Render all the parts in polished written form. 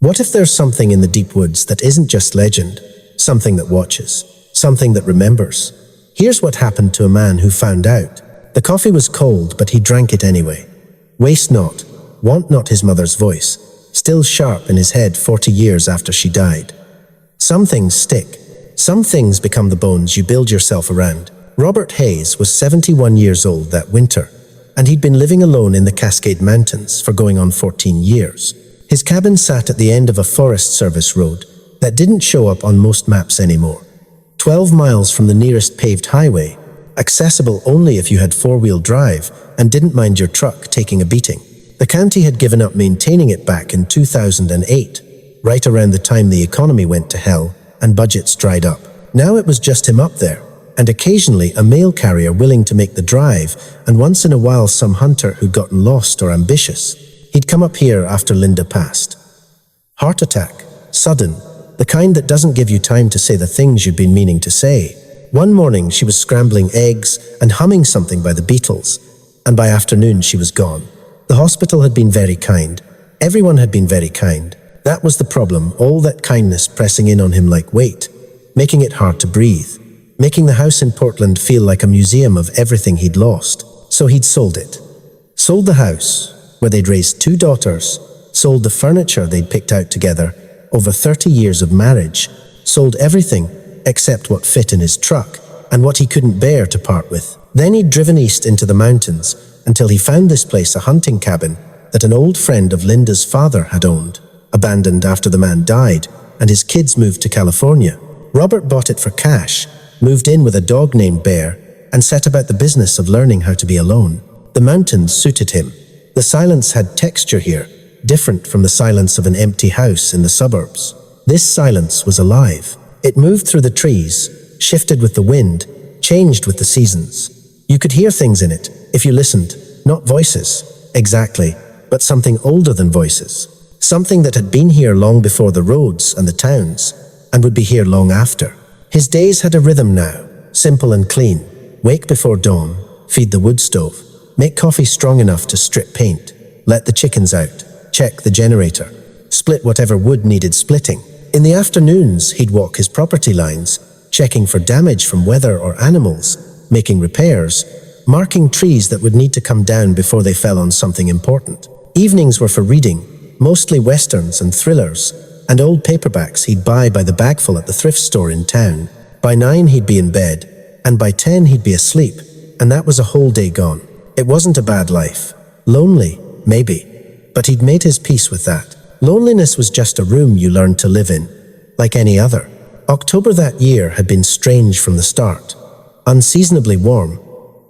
What if there's something in the deep woods that isn't just legend, something that watches, something that remembers? Here's what happened to a man who found out. The coffee was cold, but he drank it anyway. Waste not, want not his mother's voice, still sharp in his head 40 years after she died. Some things stick. Some things become the bones you build yourself around. Robert Hayes was 71 years old that winter, and he'd been living alone in the Cascade Mountains for going on 14 years. His cabin sat at the end of a Forest Service road that didn't show up on most maps anymore. 12 miles from the nearest paved highway, accessible only if you had four-wheel drive and didn't mind your truck taking a beating. The county had given up maintaining it back in 2008, right around the time the economy went to hell and budgets dried up. Now it was just him up there, and occasionally a mail carrier willing to make the drive, and once in a while some hunter who'd gotten lost or ambitious. He'd come up here after Linda passed. Heart attack, sudden, the kind that doesn't give you time to say the things you'd been meaning to say. One morning she was scrambling eggs and humming something by the Beatles, and by afternoon she was gone. The hospital had been very kind. Everyone had been very kind. That was the problem, all that kindness pressing in on him like weight, making it hard to breathe, making the house in Portland feel like a museum of everything he'd lost. So he'd sold it. Sold the house, where they'd raised 2 daughters, sold the furniture they'd picked out together, over 30 years of marriage, sold everything except what fit in his truck and what he couldn't bear to part with. Then he'd driven east into the mountains until he found this place, a hunting cabin that an old friend of Linda's father had owned, abandoned after the man died and his kids moved to California. Robert bought it for cash, moved in with a dog named Bear, and set about the business of learning how to be alone. The mountains suited him. The silence had texture here, different from the silence of an empty house in the suburbs. This silence was alive. It moved through the trees, shifted with the wind, changed with the seasons. You could hear things in it, if you listened, not voices, exactly, but something older than voices. Something that had been here long before the roads and the towns, and would be here long after. His days had a rhythm now, simple and clean. Wake before dawn, feed the wood stove, make coffee strong enough to strip paint, let the chickens out, check the generator, split whatever wood needed splitting. In the afternoons, he'd walk his property lines, checking for damage from weather or animals, making repairs, marking trees that would need to come down before they fell on something important. Evenings were for reading, mostly westerns and thrillers, and old paperbacks he'd buy by the bagful at the thrift store in town. By 9 he'd be in bed, and by 10 he'd be asleep, and that was a whole day gone. It wasn't a bad life. Lonely, maybe, but he'd made his peace with that. Loneliness was just a room you learned to live in, like any other. October that year had been strange from the start. Unseasonably warm,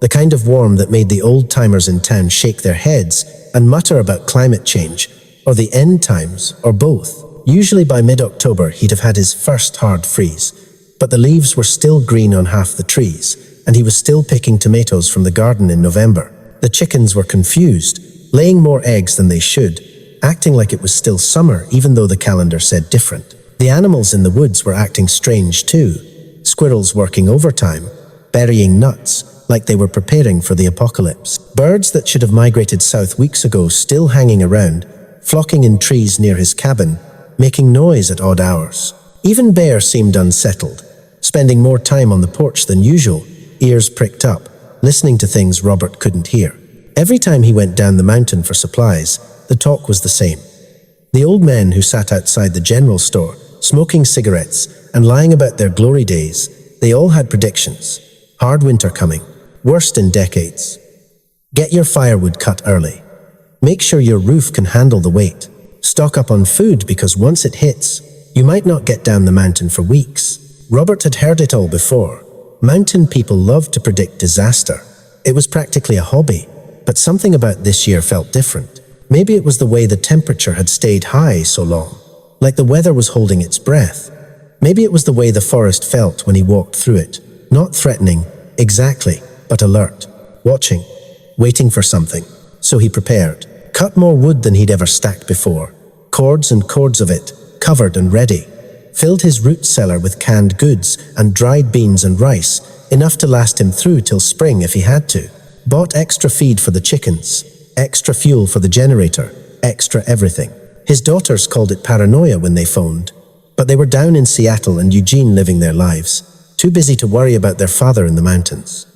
the kind of warm that made the old-timers in town shake their heads and mutter about climate change, or the end times, or both. Usually by mid-October he'd have had his first hard freeze, but the leaves were still green on half the trees, and he was still picking tomatoes from the garden in November. The chickens were confused, laying more eggs than they should, acting like it was still summer even though the calendar said different. The animals in the woods were acting strange too, squirrels working overtime, burying nuts, like they were preparing for the apocalypse. Birds that should have migrated south weeks ago still hanging around, flocking in trees near his cabin, making noise at odd hours. Even Bear seemed unsettled, spending more time on the porch than usual, ears pricked up, listening to things Robert couldn't hear. Every time he went down the mountain for supplies, the talk was the same. The old men who sat outside the general store, smoking cigarettes and lying about their glory days, they all had predictions. Hard winter coming, worst in decades. Get your firewood cut early. Make sure your roof can handle the weight. Stock up on food because once it hits, you might not get down the mountain for weeks. Robert had heard it all before. Mountain people loved to predict disaster. It was practically a hobby, but something about this year felt different. Maybe it was the way the temperature had stayed high so long, like the weather was holding its breath. Maybe it was the way the forest felt when he walked through it, not threatening, exactly, but alert, watching, waiting for something. So he prepared, cut more wood than he'd ever stacked before, cords and cords of it, covered and ready, filled his root cellar with canned goods and dried beans and rice, enough to last him through till spring if he had to. Bought extra feed for the chickens, extra fuel for the generator, extra everything. His daughters called it paranoia when they phoned, but they were down in Seattle and Eugene living their lives, too busy to worry about their father in the mountains.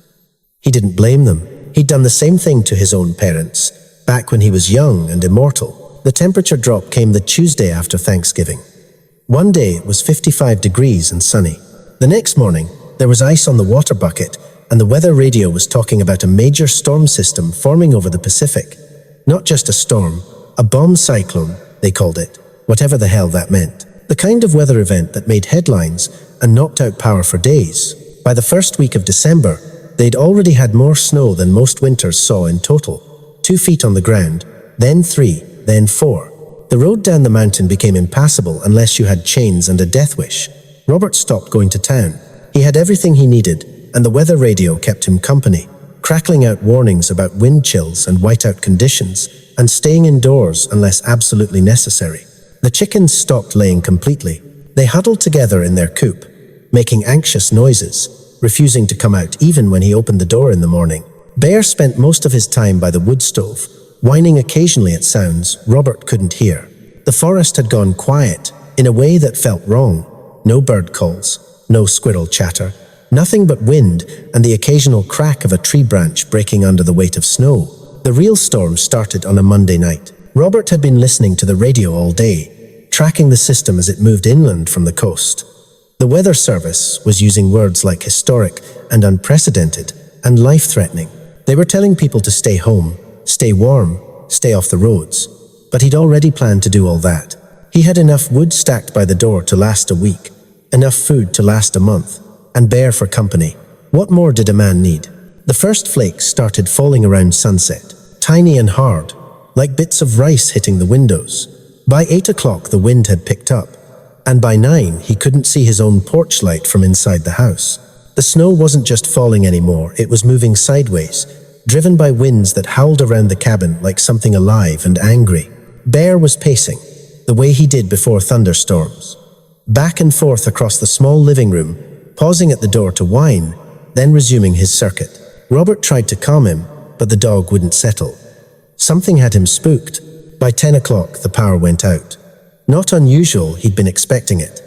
He didn't blame them. He'd done the same thing to his own parents, back when he was young and immortal. The temperature drop came the Tuesday after Thanksgiving. One day it was 55 degrees and sunny. The next morning, there was ice on the water bucket, and the weather radio was talking about a major storm system forming over the Pacific. Not just a storm, a bomb cyclone, they called it, whatever the hell that meant. The kind of weather event that made headlines and knocked out power for days. By the first week of December, they'd already had more snow than most winters saw in total. 2 feet on the ground, then 3, then 4. The road down the mountain became impassable unless you had chains and a death wish. Robert stopped going to town. He had everything he needed, and the weather radio kept him company, crackling out warnings about wind chills and whiteout conditions, and staying indoors unless absolutely necessary. The chickens stopped laying completely. They huddled together in their coop, making anxious noises, refusing to come out even when he opened the door in the morning. Bear spent most of his time by the wood stove, whining occasionally at sounds Robert couldn't hear. The forest had gone quiet, in a way that felt wrong. No bird calls, no squirrel chatter, nothing but wind and the occasional crack of a tree branch breaking under the weight of snow. The real storm started on a Monday night. Robert had been listening to the radio all day, tracking the system as it moved inland from the coast. The weather service was using words like historic and unprecedented and life-threatening. They were telling people to stay home, stay warm, stay off the roads. But he'd already planned to do all that. He had enough wood stacked by the door to last a week, enough food to last a month, and Bear for company. What more did a man need? The first flakes started falling around sunset, tiny and hard, like bits of rice hitting the windows. By 8 o'clock the wind had picked up, and by 9 he couldn't see his own porch light from inside the house. The snow wasn't just falling anymore, it was moving sideways, driven by winds that howled around the cabin like something alive and angry. Bear was pacing, the way he did before thunderstorms, back and forth across the small living room, pausing at the door to whine, then resuming his circuit. Robert tried to calm him, but the dog wouldn't settle. Something had him spooked. By 10 o'clock, the power went out. Not unusual, he'd been expecting it.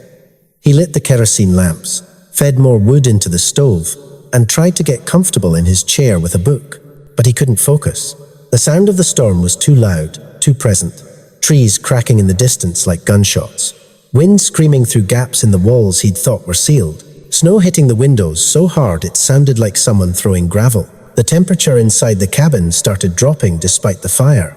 He lit the kerosene lamps, fed more wood into the stove, and tried to get comfortable in his chair with a book. But he couldn't focus. The sound of the storm was too loud, too present. Trees cracking in the distance like gunshots. Wind screaming through gaps in the walls he'd thought were sealed. Snow hitting the windows so hard it sounded like someone throwing gravel. The temperature inside the cabin started dropping despite the fire.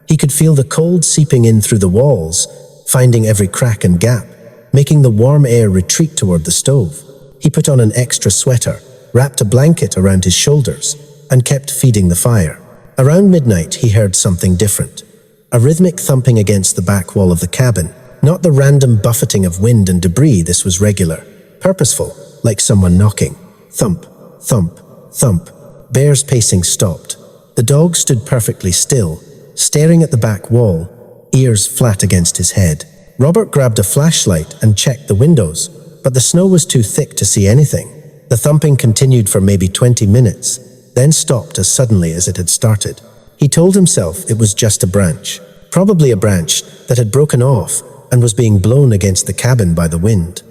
He could feel the cold seeping in through the walls, finding every crack and gap, making the warm air retreat toward the stove. He put on an extra sweater, wrapped a blanket around his shoulders, and kept feeding the fire. Around midnight, he heard something different. A rhythmic thumping against the back wall of the cabin. Not the random buffeting of wind and debris, this was regular, purposeful, like someone knocking. Thump, thump, thump. Bear's pacing stopped. The dog stood perfectly still, staring at the back wall, ears flat against his head. Robert grabbed a flashlight and checked the windows, but the snow was too thick to see anything. The thumping continued for maybe 20 minutes, then stopped as suddenly as it had started. He told himself it was just a branch, probably a branch that had broken off and was being blown against the cabin by the wind.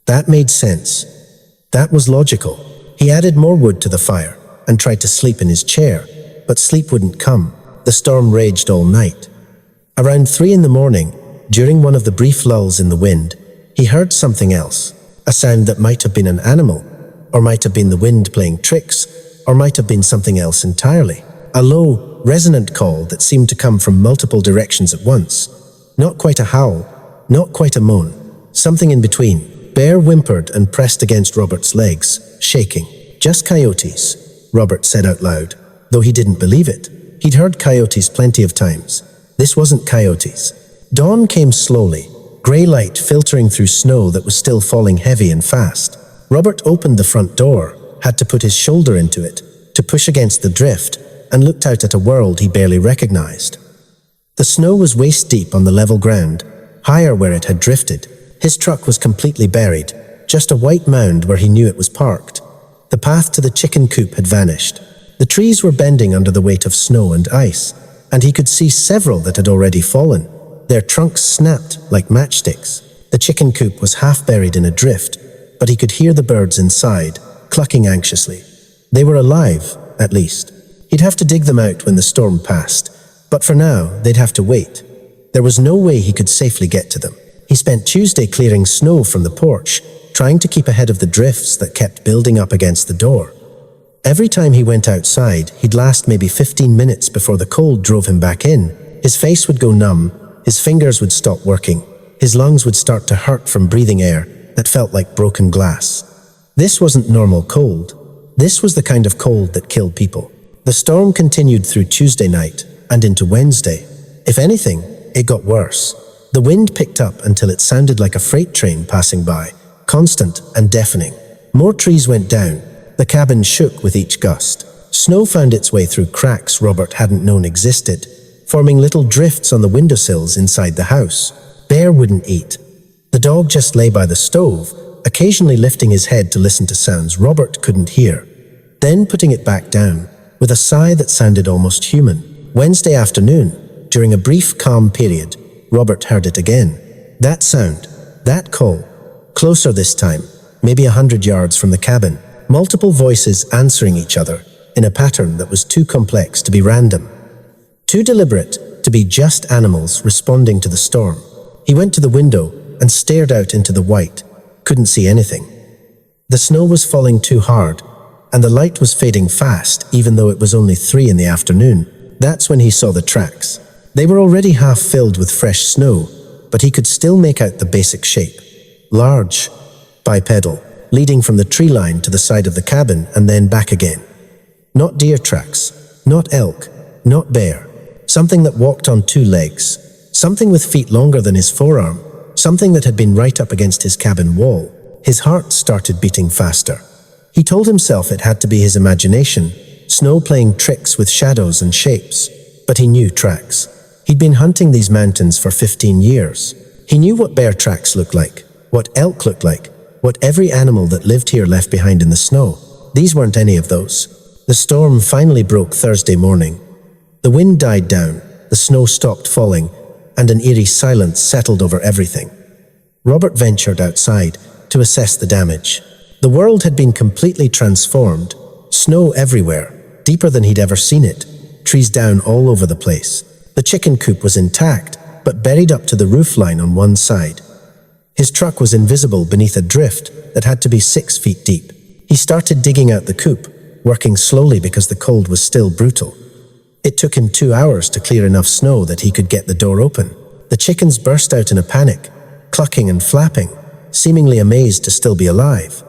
That made sense. That was logical. He added more wood to the fire and tried to sleep in his chair, but sleep wouldn't come. The storm raged all night. Around 3 in the morning, during one of the brief lulls in the wind, he heard something else, a sound that might have been an animal, or might have been the wind playing tricks, or might have been something else entirely. A low, resonant call that seemed to come from multiple directions at once. Not quite a howl, not quite a moan, something in between. Bear whimpered and pressed against Robert's legs, shaking. "Just coyotes," Robert said out loud, though he didn't believe it. He'd heard coyotes plenty of times. This wasn't coyotes. Dawn came slowly, grey light filtering through snow that was still falling heavy and fast. Robert opened the front door, had to put his shoulder into it, to push against the drift, and looked out at a world he barely recognized. The snow was waist-deep on the level ground, higher where it had drifted. His truck was completely buried, just a white mound where he knew it was parked. The path to the chicken coop had vanished. The trees were bending under the weight of snow and ice, and he could see several that had already fallen. Their trunks snapped like matchsticks. The chicken coop was half buried in a drift, but he could hear the birds inside, clucking anxiously. They were alive, at least. He'd have to dig them out when the storm passed, but for now, they'd have to wait. There was no way he could safely get to them. He spent Tuesday clearing snow from the porch, trying to keep ahead of the drifts that kept building up against the door. Every time he went outside, he'd last maybe 15 minutes before the cold drove him back in. His face would go numb, his fingers would stop working, his lungs would start to hurt from breathing air that felt like broken glass. This wasn't normal cold. This was the kind of cold that killed people. The storm continued through Tuesday night and into Wednesday. If anything, it got worse. The wind picked up until it sounded like a freight train passing by, constant and deafening. More trees went down. The cabin shook with each gust. Snow found its way through cracks Robert hadn't known existed, forming little drifts on the windowsills inside the house. Bear wouldn't eat. The dog just lay by the stove, occasionally lifting his head to listen to sounds Robert couldn't hear, then putting it back down, with a sigh that sounded almost human. Wednesday afternoon, during a brief calm period, Robert heard it again. That sound, that call, closer this time, maybe 100 yards from the cabin. Multiple voices answering each other in a pattern that was too complex to be random, too deliberate to be just animals responding to the storm. He went to the window and stared out into the white, couldn't see anything. The snow was falling too hard, and the light was fading fast even though it was only 3 in the afternoon. That's when he saw the tracks. They were already half filled with fresh snow, but he could still make out the basic shape. Large, bipedal, leading from the tree line to the side of the cabin and then back again. Not deer tracks, not elk, not bear. Something that walked on 2 legs. Something with feet longer than his forearm. Something that had been right up against his cabin wall. His heart started beating faster. He told himself it had to be his imagination, snow playing tricks with shadows and shapes. But he knew tracks. He'd been hunting these mountains for 15 years. He knew what bear tracks looked like, what elk looked like, what every animal that lived here left behind in the snow. These weren't any of those. The storm finally broke Thursday morning. The wind died down, the snow stopped falling, and an eerie silence settled over everything. Robert ventured outside to assess the damage. The world had been completely transformed. Snow everywhere, deeper than he'd ever seen it. Trees down all over the place. The chicken coop was intact, but buried up to the roofline on one side. His truck was invisible beneath a drift that had to be 6 feet deep. He started digging out the coop, working slowly because the cold was still brutal. It took him 2 hours to clear enough snow that he could get the door open. The chickens burst out in a panic, clucking and flapping, seemingly amazed to still be alive.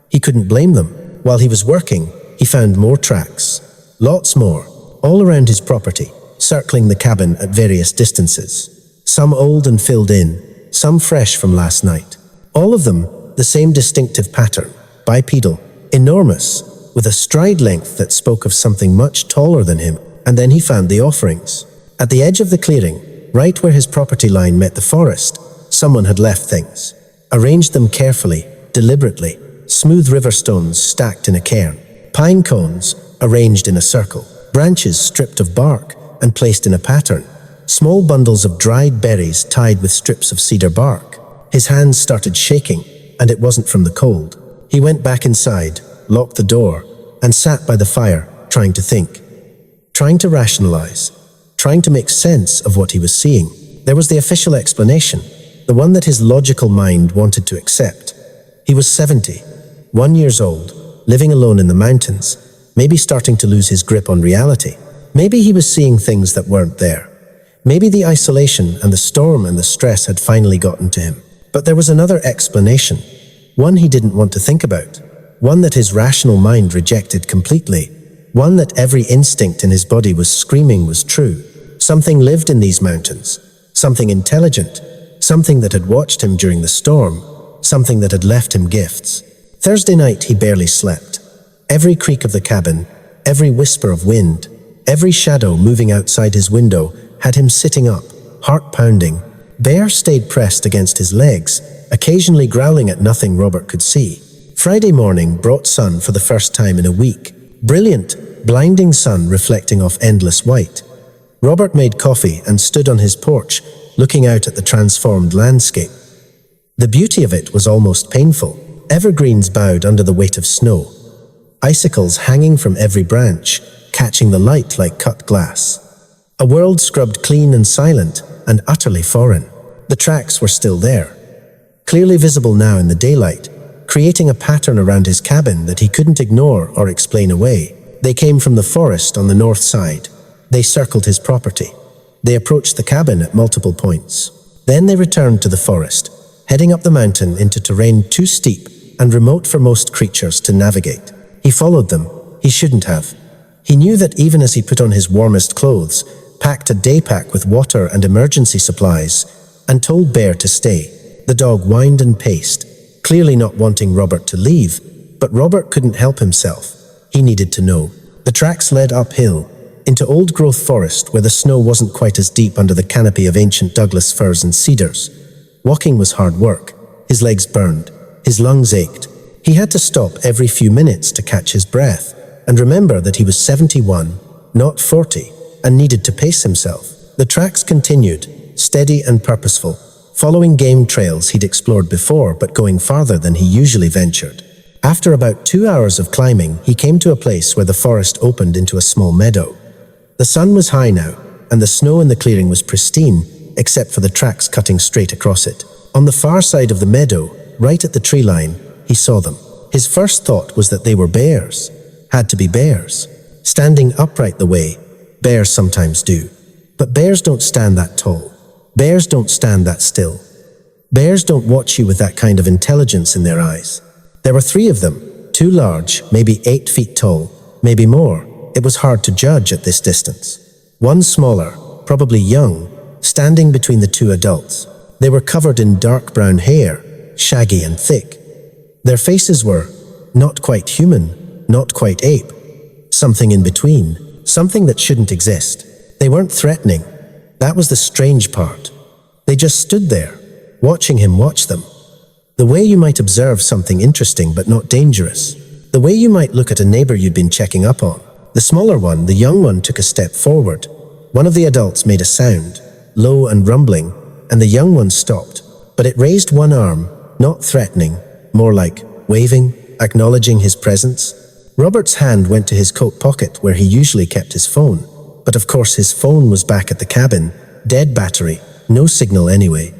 He couldn't blame them. While he was working, he found more tracks. Lots more, all around his property, circling the cabin at various distances. Some old and filled in, some fresh from last night. All of them the same distinctive pattern, bipedal, enormous, with a stride length that spoke of something much taller than him. And then he found the offerings. At the edge of the clearing, right where his property line met the forest, someone had left things. Arranged them carefully, deliberately. Smooth river stones stacked in a cairn. Pine cones arranged in a circle. Branches stripped of bark and placed in a pattern. Small bundles of dried berries tied with strips of cedar bark. His hands started shaking, and it wasn't from the cold. He went back inside, locked the door, and sat by the fire, trying to think. Trying to rationalize. Trying to make sense of what he was seeing. There was the official explanation, the one that his logical mind wanted to accept. He was 70, 1 year old, living alone in the mountains, maybe starting to lose his grip on reality. Maybe he was seeing things that weren't there. Maybe the isolation and the storm and the stress had finally gotten to him. But there was another explanation, one he didn't want to think about, one that his rational mind rejected completely, one that every instinct in his body was screaming was true. Something lived in these mountains, something intelligent, something that had watched him during the storm, something that had left him gifts. Thursday night he barely slept. Every creak of the cabin, every whisper of wind, every shadow moving outside his window had him sitting up, heart pounding. Bear stayed pressed against his legs, occasionally growling at nothing Robert could see. Friday morning brought sun for the first time in a week. Brilliant, blinding sun reflecting off endless white. Robert made coffee and stood on his porch, looking out at the transformed landscape. The beauty of it was almost painful. Evergreens bowed under the weight of snow, icicles hanging from every branch, catching the light like cut glass. A world scrubbed clean and silent and utterly foreign. The tracks were still there, clearly visible now in the daylight, creating a pattern around his cabin that he couldn't ignore or explain away. They came from the forest on the north side. They circled his property. They approached the cabin at multiple points. Then they returned to the forest, heading up the mountain into terrain too steep and remote for most creatures to navigate. He followed them. He shouldn't have. He knew that even as he put on his warmest clothes, packed a day pack with water and emergency supplies, and told Bear to stay, the dog whined and paced, clearly not wanting Robert to leave, but Robert couldn't help himself. He needed to know. The tracks led uphill, into old-growth forest where the snow wasn't quite as deep under the canopy of ancient Douglas firs and cedars. Walking was hard work. His legs burned. His lungs ached. He had to stop every few minutes to catch his breath and remember that he was 71, not 40, and needed to pace himself. The tracks continued, steady and purposeful, following game trails he'd explored before but going farther than he usually ventured. After about 2 hours of climbing, he came to a place where the forest opened into a small meadow. The sun was high now, and the snow in the clearing was pristine, except for the tracks cutting straight across it. On the far side of the meadow, right at the tree line, he saw them. His first thought was that they were bears. Had to be bears. Standing upright the way bears sometimes do. But bears don't stand that tall. Bears don't stand that still. Bears don't watch you with that kind of intelligence in their eyes. There were 3 of them, 2 large, maybe 8 feet tall, maybe more. It was hard to judge at this distance. 1 smaller, probably young, standing between the 2 adults. They were covered in dark brown hair, shaggy and thick. Their faces were not quite human, not quite ape. Something in between, something that shouldn't exist. They weren't threatening. That was the strange part. They just stood there, watching him watch them. The way you might observe something interesting but not dangerous. The way you might look at a neighbor you'd been checking up on. The smaller one, the young one, took a step forward. One of the adults made a sound, low and rumbling, and the young one stopped. But it raised one arm, not threatening, more like waving, acknowledging his presence. Robert's hand went to his coat pocket where he usually kept his phone. But of course his phone was back at the cabin, dead battery, no signal anyway.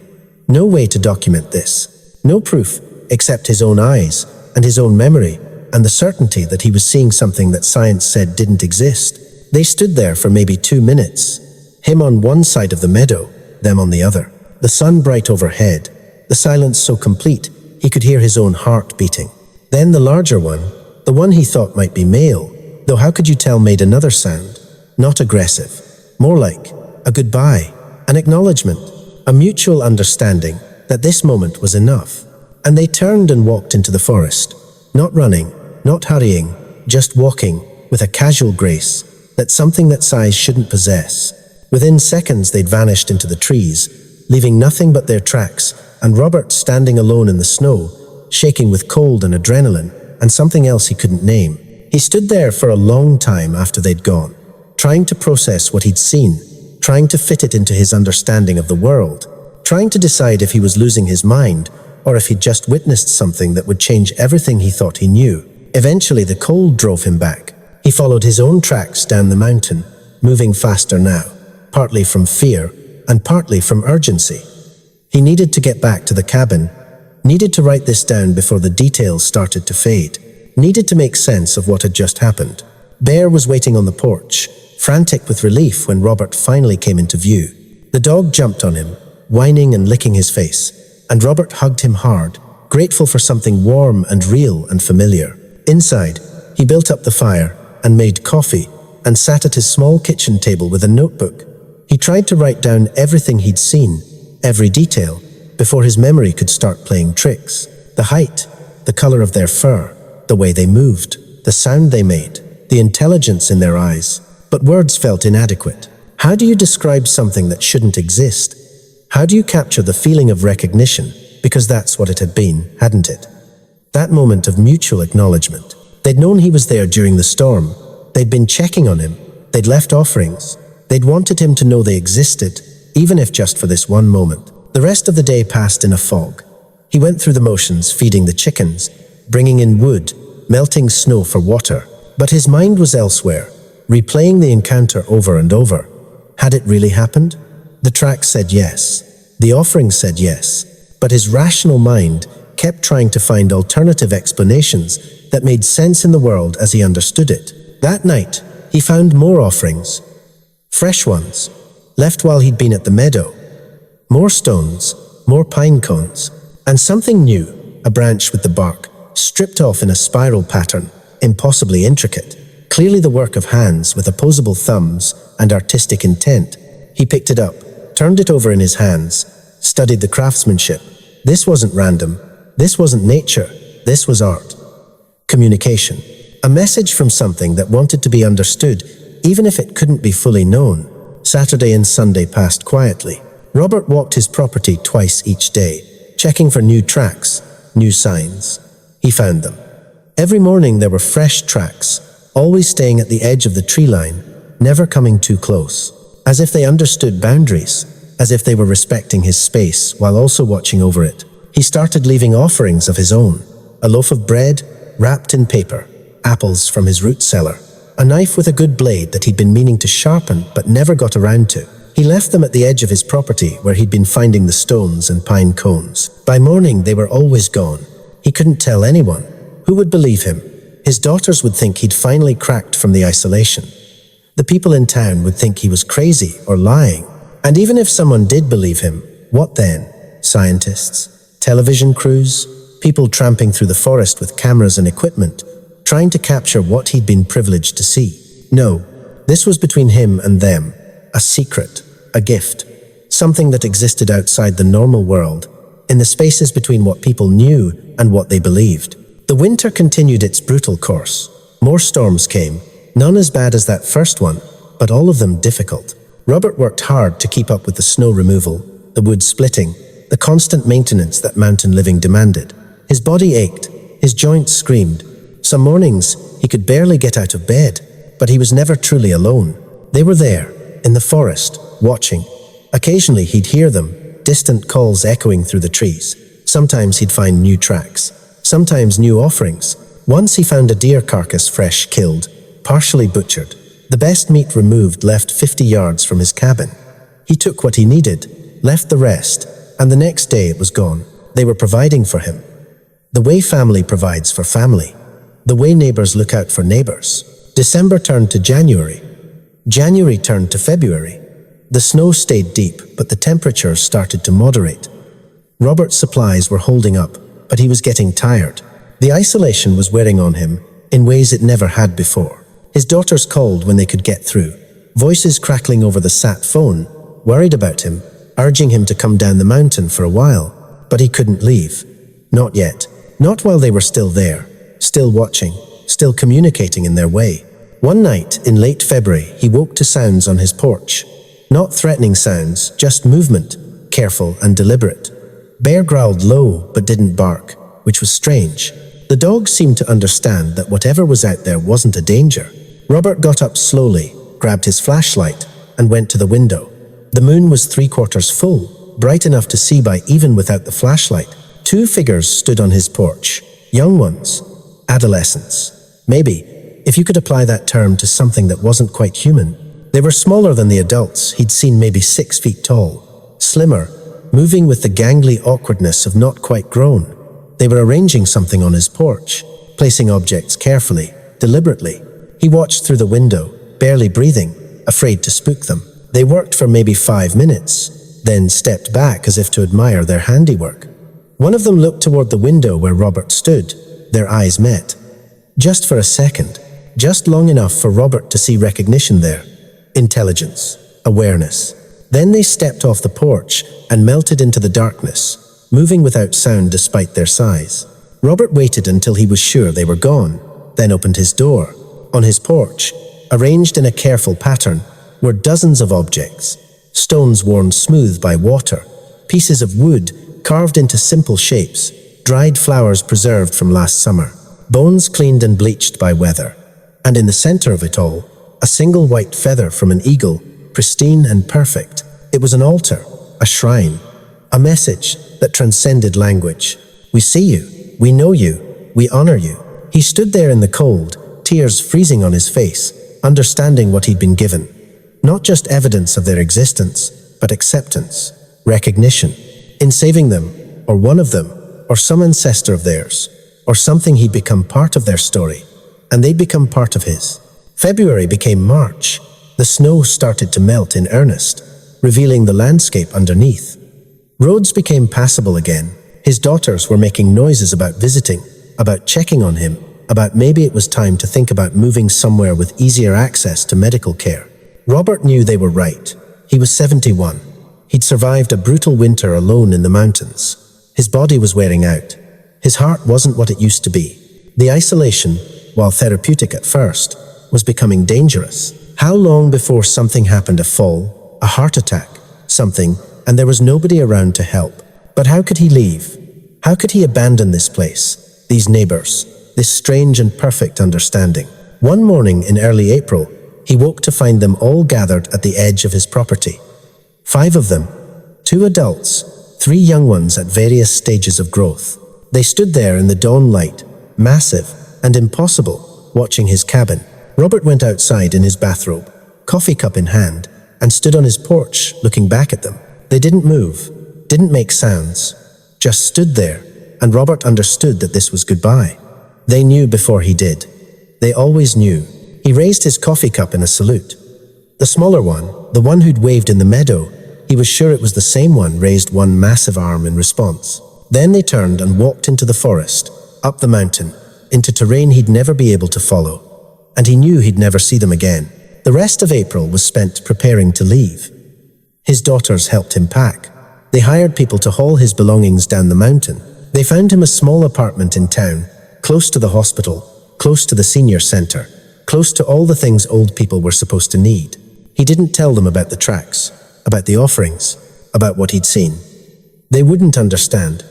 No way to document this. No proof, except his own eyes, and his own memory, and the certainty that he was seeing something that science said didn't exist. They stood there for maybe 2 minutes. Him on one side of the meadow, them on the other. The sun bright overhead, the silence so complete he could hear his own heart beating. Then the larger one, the one he thought might be male, though how could you tell, made another sound. Not aggressive, more like a goodbye, an acknowledgement, a mutual understanding that this moment was enough. And they turned and walked into the forest, not running, not hurrying, just walking with a casual grace that something that size shouldn't possess. Within seconds they'd vanished into the trees, leaving nothing but their tracks, and Robert standing alone in the snow, shaking with cold and adrenaline, and something else he couldn't name. He stood there for a long time after they'd gone, trying to process what he'd seen, trying to fit it into his understanding of the world, trying to decide if he was losing his mind or if he'd just witnessed something that would change everything he thought he knew. Eventually the cold drove him back. He followed his own tracks down the mountain, moving faster now, partly from fear and partly from urgency. He needed to get back to the cabin, needed to write this down before the details started to fade, needed to make sense of what had just happened. Bear was waiting on the porch, frantic with relief when Robert finally came into view. The dog jumped on him, whining and licking his face, and Robert hugged him hard, grateful for something warm and real and familiar. Inside, he built up the fire and made coffee and sat at his small kitchen table with a notebook. He tried to write down everything he'd seen, every detail, before his memory could start playing tricks. The height, the color of their fur, the way they moved, the sound they made, the intelligence in their eyes. But words felt inadequate. How do you describe something that shouldn't exist? How do you capture the feeling of recognition? Because that's what it had been, hadn't it? That moment of mutual acknowledgement. They'd known he was there during the storm. They'd been checking on him. They'd left offerings. They'd wanted him to know they existed. even if just for this one moment. The rest of the day passed in a fog. He went through the motions, feeding the chickens, bringing in wood, melting snow for water. But his mind was elsewhere, replaying the encounter over and over. Had it really happened? The tracks said yes. The offering said yes. But his rational mind kept trying to find alternative explanations that made sense in the world as he understood it. That night, he found more offerings. Fresh ones, left while he'd been at the meadow. More stones, more pine cones, and something new, a branch with the bark stripped off in a spiral pattern, impossibly intricate. Clearly the work of hands with opposable thumbs and artistic intent. He picked it up, turned it over in his hands, studied the craftsmanship. This wasn't random. This wasn't nature. This was art. Communication. A message from something that wanted to be understood, even if it couldn't be fully known. Saturday and Sunday passed quietly. Robert walked his property twice each day, checking for new tracks, new signs. He found them. Every morning there were fresh tracks, always staying at the edge of the tree line, never coming too close. As if they understood boundaries, as if they were respecting his space while also watching over it. He started leaving offerings of his own. A loaf of bread, wrapped in paper, apples from his root cellar, a knife with a good blade that he'd been meaning to sharpen but never got around to. He left them at the edge of his property where he'd been finding the stones and pine cones. By morning they were always gone. He couldn't tell anyone. Who would believe him? His daughters would think he'd finally cracked from the isolation. The people in town would think he was crazy or lying. And even if someone did believe him, what then? Scientists, television crews, people tramping through the forest with cameras and equipment, trying to capture what he'd been privileged to see. No, this was between him and them, a secret, a gift, something that existed outside the normal world, in the spaces between what people knew and what they believed. The winter continued its brutal course. More storms came, none as bad as that first one, but all of them difficult. Robert worked hard to keep up with the snow removal, the wood splitting, the constant maintenance that mountain living demanded. His body ached, his joints screamed. Some mornings, he could barely get out of bed, but he was never truly alone. They were there, in the forest, watching. Occasionally he'd hear them, distant calls echoing through the trees. Sometimes he'd find new tracks, sometimes new offerings. Once he found a deer carcass fresh killed, partially butchered. The best meat removed left 50 yards from his cabin. He took what he needed, left the rest, and the next day it was gone. They were providing for him. The way family provides for family. The way neighbors look out for neighbors. December turned to January. January turned to February. The snow stayed deep, but the temperatures started to moderate. Robert's supplies were holding up, but he was getting tired. The isolation was wearing on him in ways it never had before. His daughters called when they could get through, voices crackling over the sat phone, worried about him, urging him to come down the mountain for a while, but he couldn't leave. Not yet. Not while they were still there, still watching, still communicating in their way. One night, in late February, he woke to sounds on his porch. Not threatening sounds, just movement, careful and deliberate. Bear growled low, but didn't bark, which was strange. The dog seemed to understand that whatever was out there wasn't a danger. Robert got up slowly, grabbed his flashlight, and went to the window. The moon was 3/4 full, bright enough to see by even without the flashlight. 2 figures stood on his porch. Young ones. Adolescents. Maybe, if you could apply that term to something that wasn't quite human. They were smaller than the adults he'd seen, maybe 6 feet tall. Slimmer, moving with the gangly awkwardness of not quite grown. They were arranging something on his porch, placing objects carefully, deliberately. He watched through the window, barely breathing, afraid to spook them. They worked for maybe 5 minutes, then stepped back as if to admire their handiwork. One of them looked toward the window where Robert stood. Their eyes met. Just for a second, just long enough for Robert to see recognition there. Intelligence, awareness. Then they stepped off the porch and melted into the darkness, moving without sound despite their size. Robert waited until he was sure they were gone, then opened his door. On his porch, arranged in a careful pattern, were dozens of objects. Stones worn smooth by water, pieces of wood carved into simple shapes, dried flowers preserved from last summer, bones cleaned and bleached by weather. And in the center of it all, a single white feather from an eagle, pristine and perfect. It was an altar, a shrine, a message that transcended language. We see you, we know you, we honor you. He stood there in the cold, tears freezing on his face, understanding what he'd been given. Not just evidence of their existence, but acceptance, recognition. In saving them, or one of them, or some ancestor of theirs, or something he'd become part of their story, and they'd become part of his. February became March. The snow started to melt in earnest, revealing the landscape underneath. Roads became passable again. His daughters were making noises about visiting, about checking on him, about maybe it was time to think about moving somewhere with easier access to medical care. Robert knew they were right. He was 71. He'd survived a brutal winter alone in the mountains. His body was wearing out. His heart wasn't what it used to be. The isolation, while therapeutic at first, was becoming dangerous. How long before something happened, a fall, a heart attack, something, and there was nobody around to help? But how could he leave? How could he abandon this place, these neighbors, this strange and perfect understanding? One morning in early April, he woke to find them all gathered at the edge of his property. 5 of them, 2 adults, 3 young ones at various stages of growth. They stood there in the dawn light, massive and impossible, watching his cabin. Robert went outside in his bathrobe, coffee cup in hand, and stood on his porch looking back at them. They didn't move, didn't make sounds, just stood there, and Robert understood that this was goodbye. They knew before he did. They always knew. He raised his coffee cup in a salute. The smaller one, the one who'd waved in the meadow, he was sure it was the same one, raised one massive arm in response. Then they turned and walked into the forest, up the mountain, into terrain he'd never be able to follow. And he knew he'd never see them again. The rest of April was spent preparing to leave. His daughters helped him pack. They hired people to haul his belongings down the mountain. They found him a small apartment in town, close to the hospital, close to the senior center, close to all the things old people were supposed to need. He didn't tell them about the tracks, about the offerings, about what he'd seen. They wouldn't understand.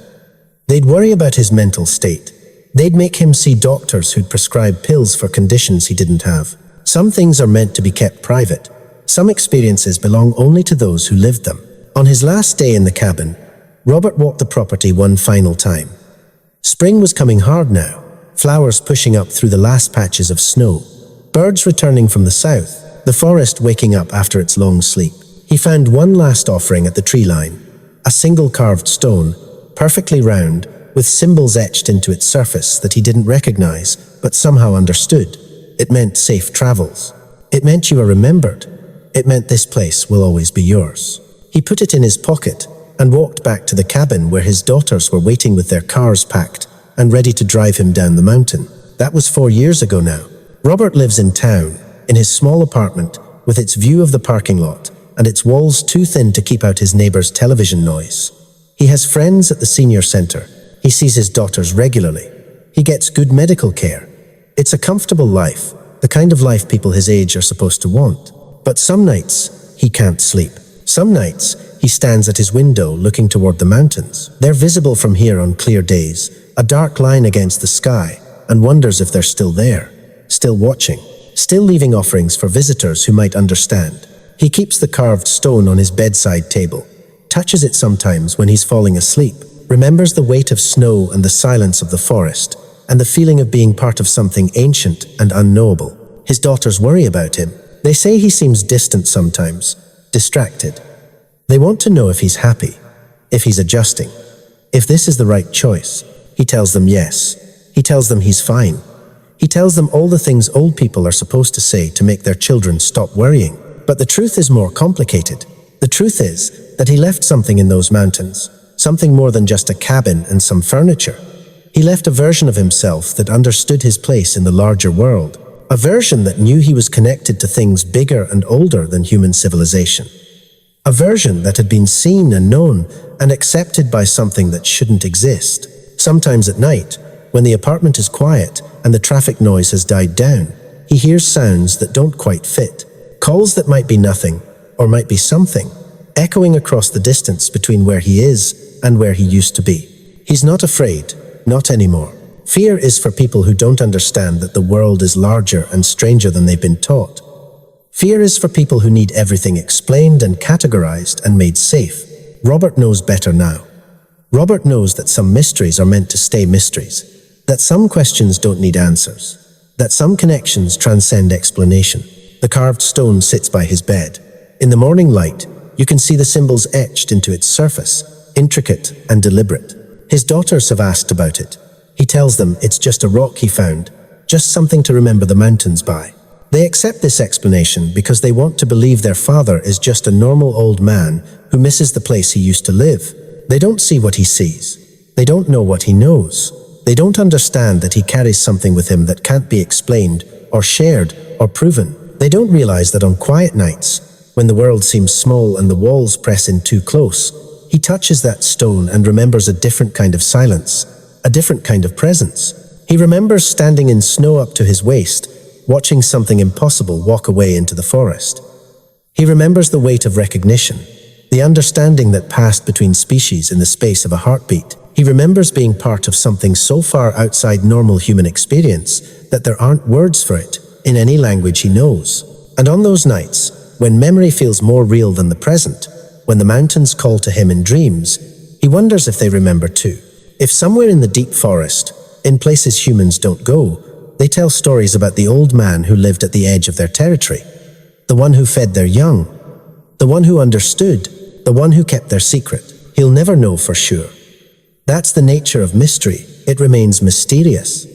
They'd worry about his mental state. They'd make him see doctors who'd prescribe pills for conditions he didn't have. Some things are meant to be kept private. Some experiences belong only to those who lived them. On his last day in the cabin, Robert walked the property one final time. Spring was coming hard now, flowers pushing up through the last patches of snow, birds returning from the south, the forest waking up after its long sleep. He found one last offering at the tree line, a single carved stone, perfectly round, with symbols etched into its surface that he didn't recognize, but somehow understood. It meant safe travels. It meant you are remembered. It meant this place will always be yours. He put it in his pocket and walked back to the cabin where his daughters were waiting with their cars packed and ready to drive him down the mountain. That was 4 years ago now. Robert lives in town, in his small apartment, with its view of the parking lot and its walls too thin to keep out his neighbor's television noise. He has friends at the senior center. He sees his daughters regularly. He gets good medical care. It's a comfortable life, the kind of life people his age are supposed to want. But some nights, he can't sleep. Some nights, he stands at his window looking toward the mountains. They're visible from here on clear days, a dark line against the sky, and wonders if they're still there, still watching, still leaving offerings for visitors who might understand. He keeps the carved stone on his bedside table, touches it sometimes when he's falling asleep, remembers the weight of snow and the silence of the forest, and the feeling of being part of something ancient and unknowable. His daughters worry about him. They say he seems distant sometimes, distracted. They want to know if he's happy, if he's adjusting, if this is the right choice. He tells them yes. He tells them he's fine. He tells them all the things old people are supposed to say to make their children stop worrying. But the truth is more complicated. The truth is that he left something in those mountains, something more than just a cabin and some furniture. He left a version of himself that understood his place in the larger world, a version that knew he was connected to things bigger and older than human civilization, a version that had been seen and known and accepted by something that shouldn't exist. Sometimes at night, when the apartment is quiet and the traffic noise has died down, he hears sounds that don't quite fit, calls that might be nothing or might be something, echoing across the distance between where he is and where he used to be. He's not afraid, not anymore. Fear is for people who don't understand that the world is larger and stranger than they've been taught. Fear is for people who need everything explained and categorized and made safe. Robert knows better now. Robert knows that some mysteries are meant to stay mysteries, that some questions don't need answers, that some connections transcend explanation. The carved stone sits by his bed. In the morning light, you can see the symbols etched into its surface, intricate and deliberate. His daughters have asked about it. He tells them it's just a rock he found, just something to remember the mountains by. They accept this explanation because they want to believe their father is just a normal old man who misses the place he used to live. They don't see what he sees. They don't know what he knows. They don't understand that he carries something with him that can't be explained or shared or proven. They don't realize that on quiet nights, when the world seems small and the walls press in too close, he touches that stone and remembers a different kind of silence, a different kind of presence. He remembers standing in snow up to his waist, watching something impossible walk away into the forest. He remembers the weight of recognition, the understanding that passed between species in the space of a heartbeat. He remembers being part of something so far outside normal human experience that there aren't words for it in any language he knows. And on those nights, when memory feels more real than the present, when the mountains call to him in dreams, he wonders if they remember too. If somewhere in the deep forest, in places humans don't go, they tell stories about the old man who lived at the edge of their territory, the one who fed their young, the one who understood, the one who kept their secret. He'll never know for sure. That's the nature of mystery. It remains mysterious.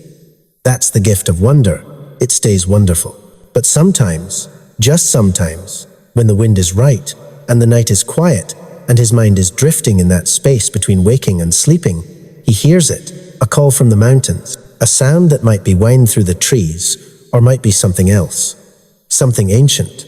That's the gift of wonder. It stays wonderful. But sometimes, just sometimes, when the wind is right, and the night is quiet, and his mind is drifting in that space between waking and sleeping, he hears it, a call from the mountains, a sound that might be whined through the trees, or might be something else, something ancient,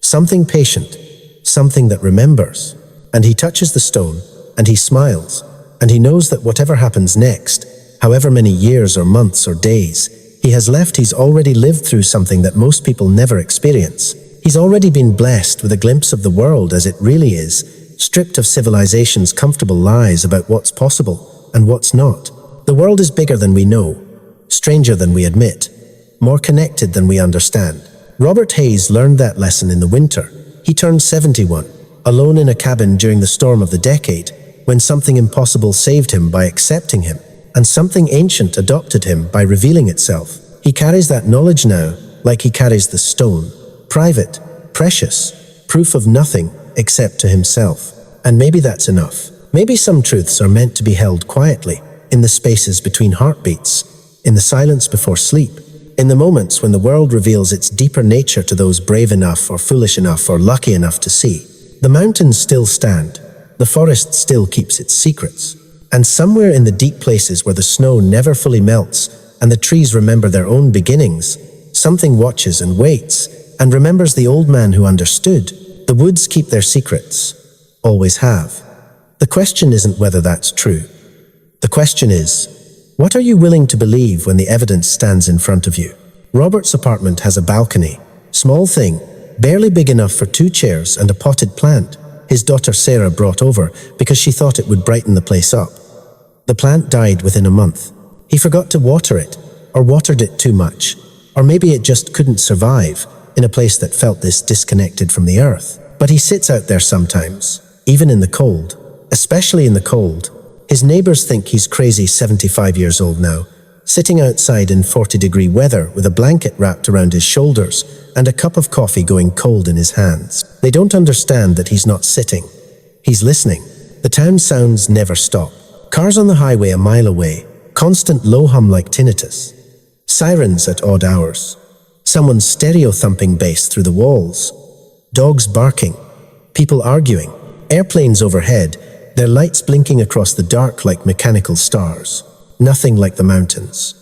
something patient, something that remembers. And he touches the stone, and he smiles, and he knows that whatever happens next, however many years or months or days he has left, he's already lived through something that most people never experience. He's already been blessed with a glimpse of the world as it really is, stripped of civilization's comfortable lies about what's possible and what's not. The world is bigger than we know, stranger than we admit, more connected than we understand. Robert Hayes learned that lesson in the winter. He turned 71, alone in a cabin during the storm of the decade, when something impossible saved him by accepting him, and something ancient adopted him by revealing itself. He carries that knowledge now, like he carries the stone, private, precious, proof of nothing except to himself. And maybe that's enough. Maybe some truths are meant to be held quietly, in the spaces between heartbeats, in the silence before sleep, in the moments when the world reveals its deeper nature to those brave enough or foolish enough or lucky enough to see. The mountains still stand, the forest still keeps its secrets, and somewhere in the deep places where the snow never fully melts and the trees remember their own beginnings, something watches and waits and remembers the old man who understood. The woods keep their secrets, always have. The question isn't whether that's true. The question is, what are you willing to believe when the evidence stands in front of you? Robert's apartment has a balcony, small thing, barely big enough for 2 chairs and a potted plant his daughter Sarah brought over because she thought it would brighten the place up. The plant died within a month. He forgot to water it, or watered it too much, or maybe it just couldn't survive in a place that felt this disconnected from the earth. But he sits out there sometimes, even in the cold, especially in the cold. His neighbors think he's crazy 75 years old now, sitting outside in 40-degree weather with a blanket wrapped around his shoulders and a cup of coffee going cold in his hands. They don't understand that he's not sitting. He's listening. The town sounds never stop. Cars on the highway a mile away, constant low hum like tinnitus. Sirens at odd hours. Someone's stereo-thumping bass through the walls. Dogs barking. People arguing. Airplanes overhead, their lights blinking across the dark like mechanical stars. Nothing like the mountains.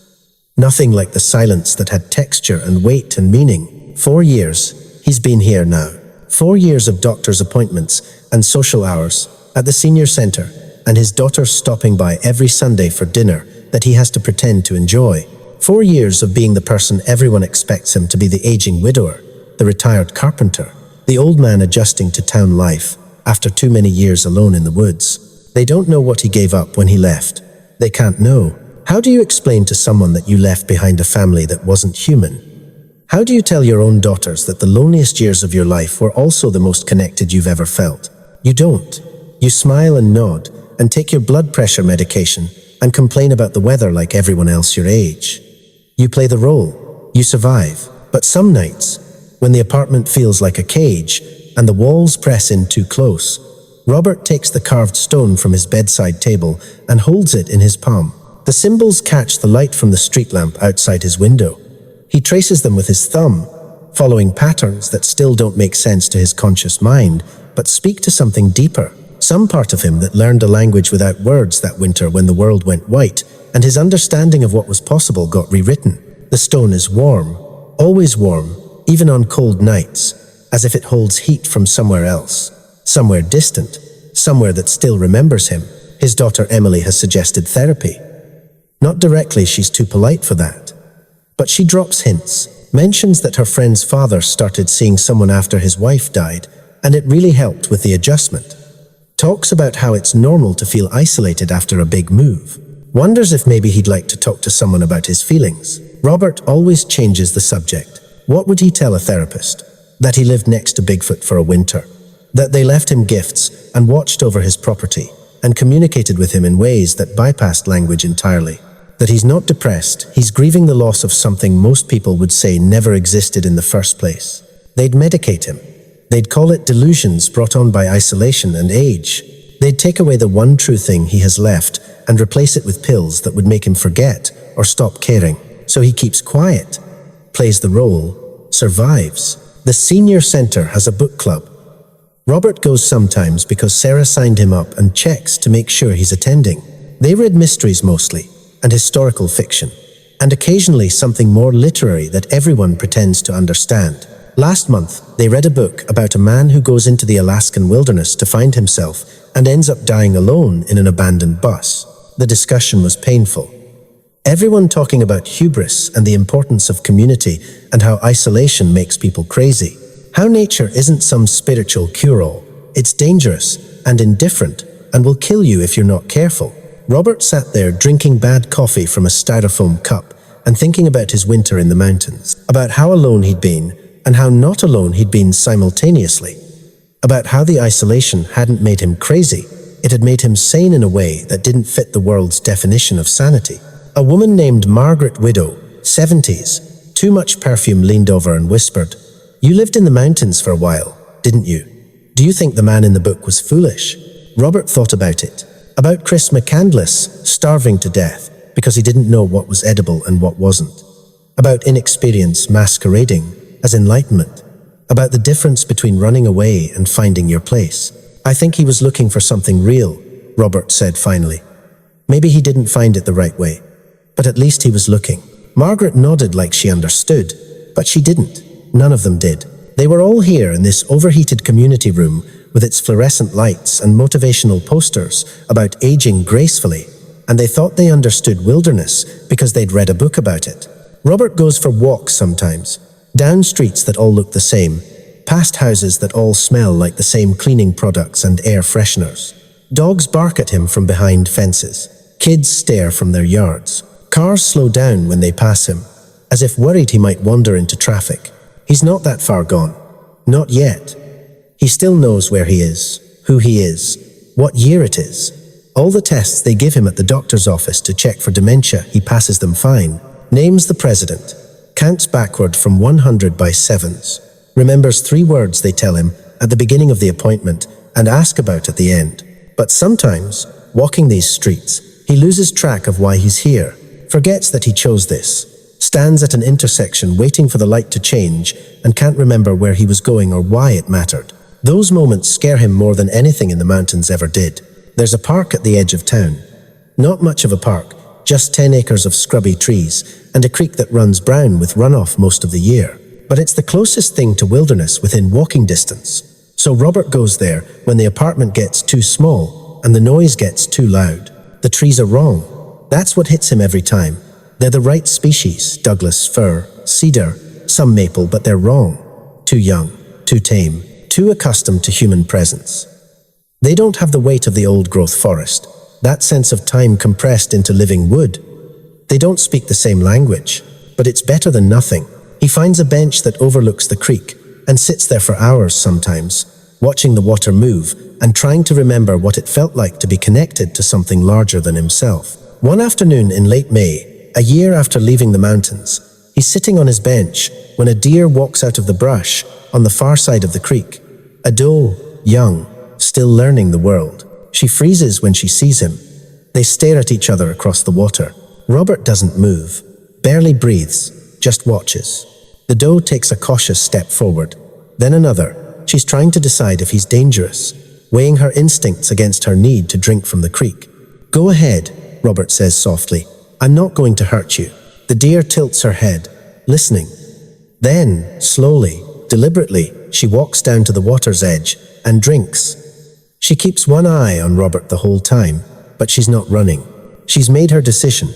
Nothing like the silence that had texture and weight and meaning. 4 years, he's been here now. 4 years of doctor's appointments and social hours at the senior center, and his daughter stopping by every Sunday for dinner that he has to pretend to enjoy. 4 years of being the person everyone expects him to be, the aging widower, the retired carpenter, the old man adjusting to town life after too many years alone in the woods. They don't know what he gave up when he left. They can't know. How do you explain to someone that you left behind a family that wasn't human? How do you tell your own daughters that the loneliest years of your life were also the most connected you've ever felt? You don't. You smile and nod and take your blood pressure medication and complain about the weather like everyone else your age. You play the role. You survive. But some nights, when the apartment feels like a cage and the walls press in too close, Robert takes the carved stone from his bedside table and holds it in his palm. The symbols catch the light from the street lamp outside his window. He traces them with his thumb, following patterns that still don't make sense to his conscious mind, but speak to something deeper. Some part of him that learned a language without words that winter when the world went white, and his understanding of what was possible got rewritten. The stone is warm, always warm, even on cold nights, as if it holds heat from somewhere else, somewhere distant, somewhere that still remembers him. His daughter Emily has suggested therapy. Not directly, she's too polite for that. But she drops hints, mentions that her friend's father started seeing someone after his wife died, and it really helped with the adjustment. Talks about how it's normal to feel isolated after a big move. Wonders if maybe he'd like to talk to someone about his feelings. Robert always changes the subject. What would he tell a therapist? That he lived next to Bigfoot for a winter. That they left him gifts and watched over his property and communicated with him in ways that bypassed language entirely. That he's not depressed, he's grieving the loss of something most people would say never existed in the first place. They'd medicate him. They'd call it delusions brought on by isolation and age. They'd take away the one true thing he has left and replace it with pills that would make him forget or stop caring. So he keeps quiet, plays the role, survives. The senior center has a book club. Robert goes sometimes because Sarah signed him up and checks to make sure he's attending. They read mysteries mostly, and historical fiction, and occasionally something more literary that everyone pretends to understand. Last month, they read a book about a man who goes into the Alaskan wilderness to find himself and ends up dying alone in an abandoned bus. The discussion was painful. Everyone talking about hubris and the importance of community and how isolation makes people crazy. How nature isn't some spiritual cure-all. It's dangerous and indifferent and will kill you if you're not careful. Robert sat there drinking bad coffee from a styrofoam cup and thinking about his winter in the mountains, about how alone he'd been and how not alone he'd been simultaneously, about how the isolation hadn't made him crazy, it had made him sane in a way that didn't fit the world's definition of sanity. A woman named Margaret Widow, 70s, too much perfume, leaned over and whispered, "You lived in the mountains for a while, didn't you? Do you think the man in the book was foolish?" Robert thought about it. About Chris McCandless starving to death because he didn't know what was edible and what wasn't. About inexperience masquerading as enlightenment. About the difference between running away and finding your place. "I think he was looking for something real," Robert said finally. "Maybe he didn't find it the right way, but at least he was looking." Margaret nodded like she understood, but she didn't. None of them did. They were all here in this overheated community room with its fluorescent lights and motivational posters about aging gracefully, and they thought they understood wilderness because they'd read a book about it. Robert goes for walks sometimes, down streets that all look the same, past houses that all smell like the same cleaning products and air fresheners. Dogs bark at him from behind fences. Kids stare from their yards. Cars slow down when they pass him, as if worried he might wander into traffic. He's not that far gone. Not yet. He still knows where he is, who he is, what year it is. All the tests they give him at the doctor's office to check for dementia, he passes them fine. Names the president. Counts backward from 100 by sevens. Remembers 3 words they tell him at the beginning of the appointment and ask about at the end. But sometimes, walking these streets, he loses track of why he's here, forgets that he chose this, stands at an intersection waiting for the light to change and can't remember where he was going or why it mattered. Those moments scare him more than anything in the mountains ever did. There's a park at the edge of town. Not much of a park, just 10 acres of scrubby trees and a creek that runs brown with runoff most of the year. But it's the closest thing to wilderness within walking distance. So Robert goes there when the apartment gets too small and the noise gets too loud. The trees are wrong. That's what hits him every time. They're the right species, Douglas fir, cedar, some maple, but they're wrong. Too young, too tame, too accustomed to human presence. They don't have the weight of the old-growth forest, that sense of time compressed into living wood. They don't speak the same language, but it's better than nothing. He finds a bench that overlooks the creek and sits there for hours sometimes, watching the water move and trying to remember what it felt like to be connected to something larger than himself. One afternoon in late May, a year after leaving the mountains, he's sitting on his bench when a deer walks out of the brush on the far side of the creek. A doe, young, still learning the world. She freezes when she sees him. They stare at each other across the water. Robert doesn't move, barely breathes, just watches. The doe takes a cautious step forward, then another. She's trying to decide if he's dangerous, weighing her instincts against her need to drink from the creek. "Go ahead," Robert says softly. "I'm not going to hurt you." The deer tilts her head, listening. Then, slowly, deliberately, she walks down to the water's edge and drinks. She keeps one eye on Robert the whole time, but she's not running. She's made her decision.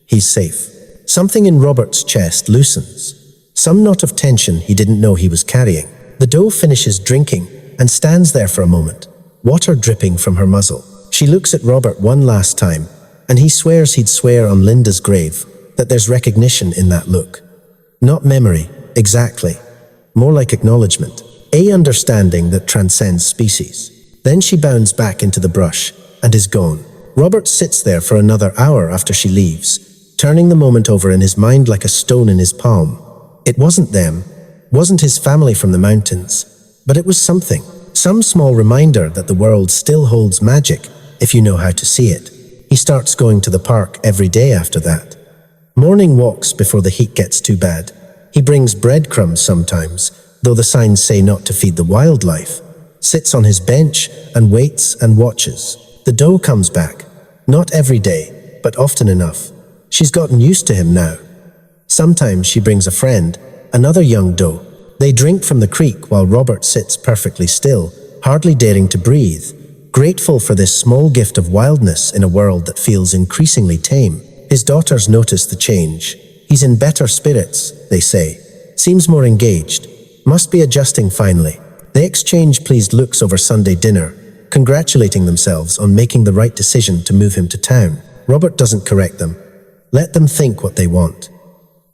He's safe. Something in Robert's chest loosens. Some knot of tension he didn't know he was carrying. The doe finishes drinking and stands there for a moment, water dripping from her muzzle. She looks at Robert one last time, and he swears he'd swear on Linda's grave that there's recognition in that look. Not memory, exactly. More like acknowledgement. A understanding that transcends species. Then she bounds back into the brush and is gone. Robert sits there for another hour after she leaves, turning the moment over in his mind like a stone in his palm. It wasn't them, wasn't his family from the mountains, but it was something. Some small reminder that the world still holds magic if you know how to see it. He starts going to the park every day after that. Morning walks before the heat gets too bad. He brings breadcrumbs sometimes, though the signs say not to feed the wildlife. Sits on his bench and waits and watches. The doe comes back. Not every day, but often enough. She's gotten used to him now. Sometimes she brings a friend, another young doe. They drink from the creek while Robert sits perfectly still, hardly daring to breathe, grateful for this small gift of wildness in a world that feels increasingly tame. His daughters notice the change. He's in better spirits, they say. Seems more engaged. Must be adjusting finally. They exchange pleased looks over Sunday dinner, congratulating themselves on making the right decision to move him to town. Robert doesn't correct them. Let them think what they want.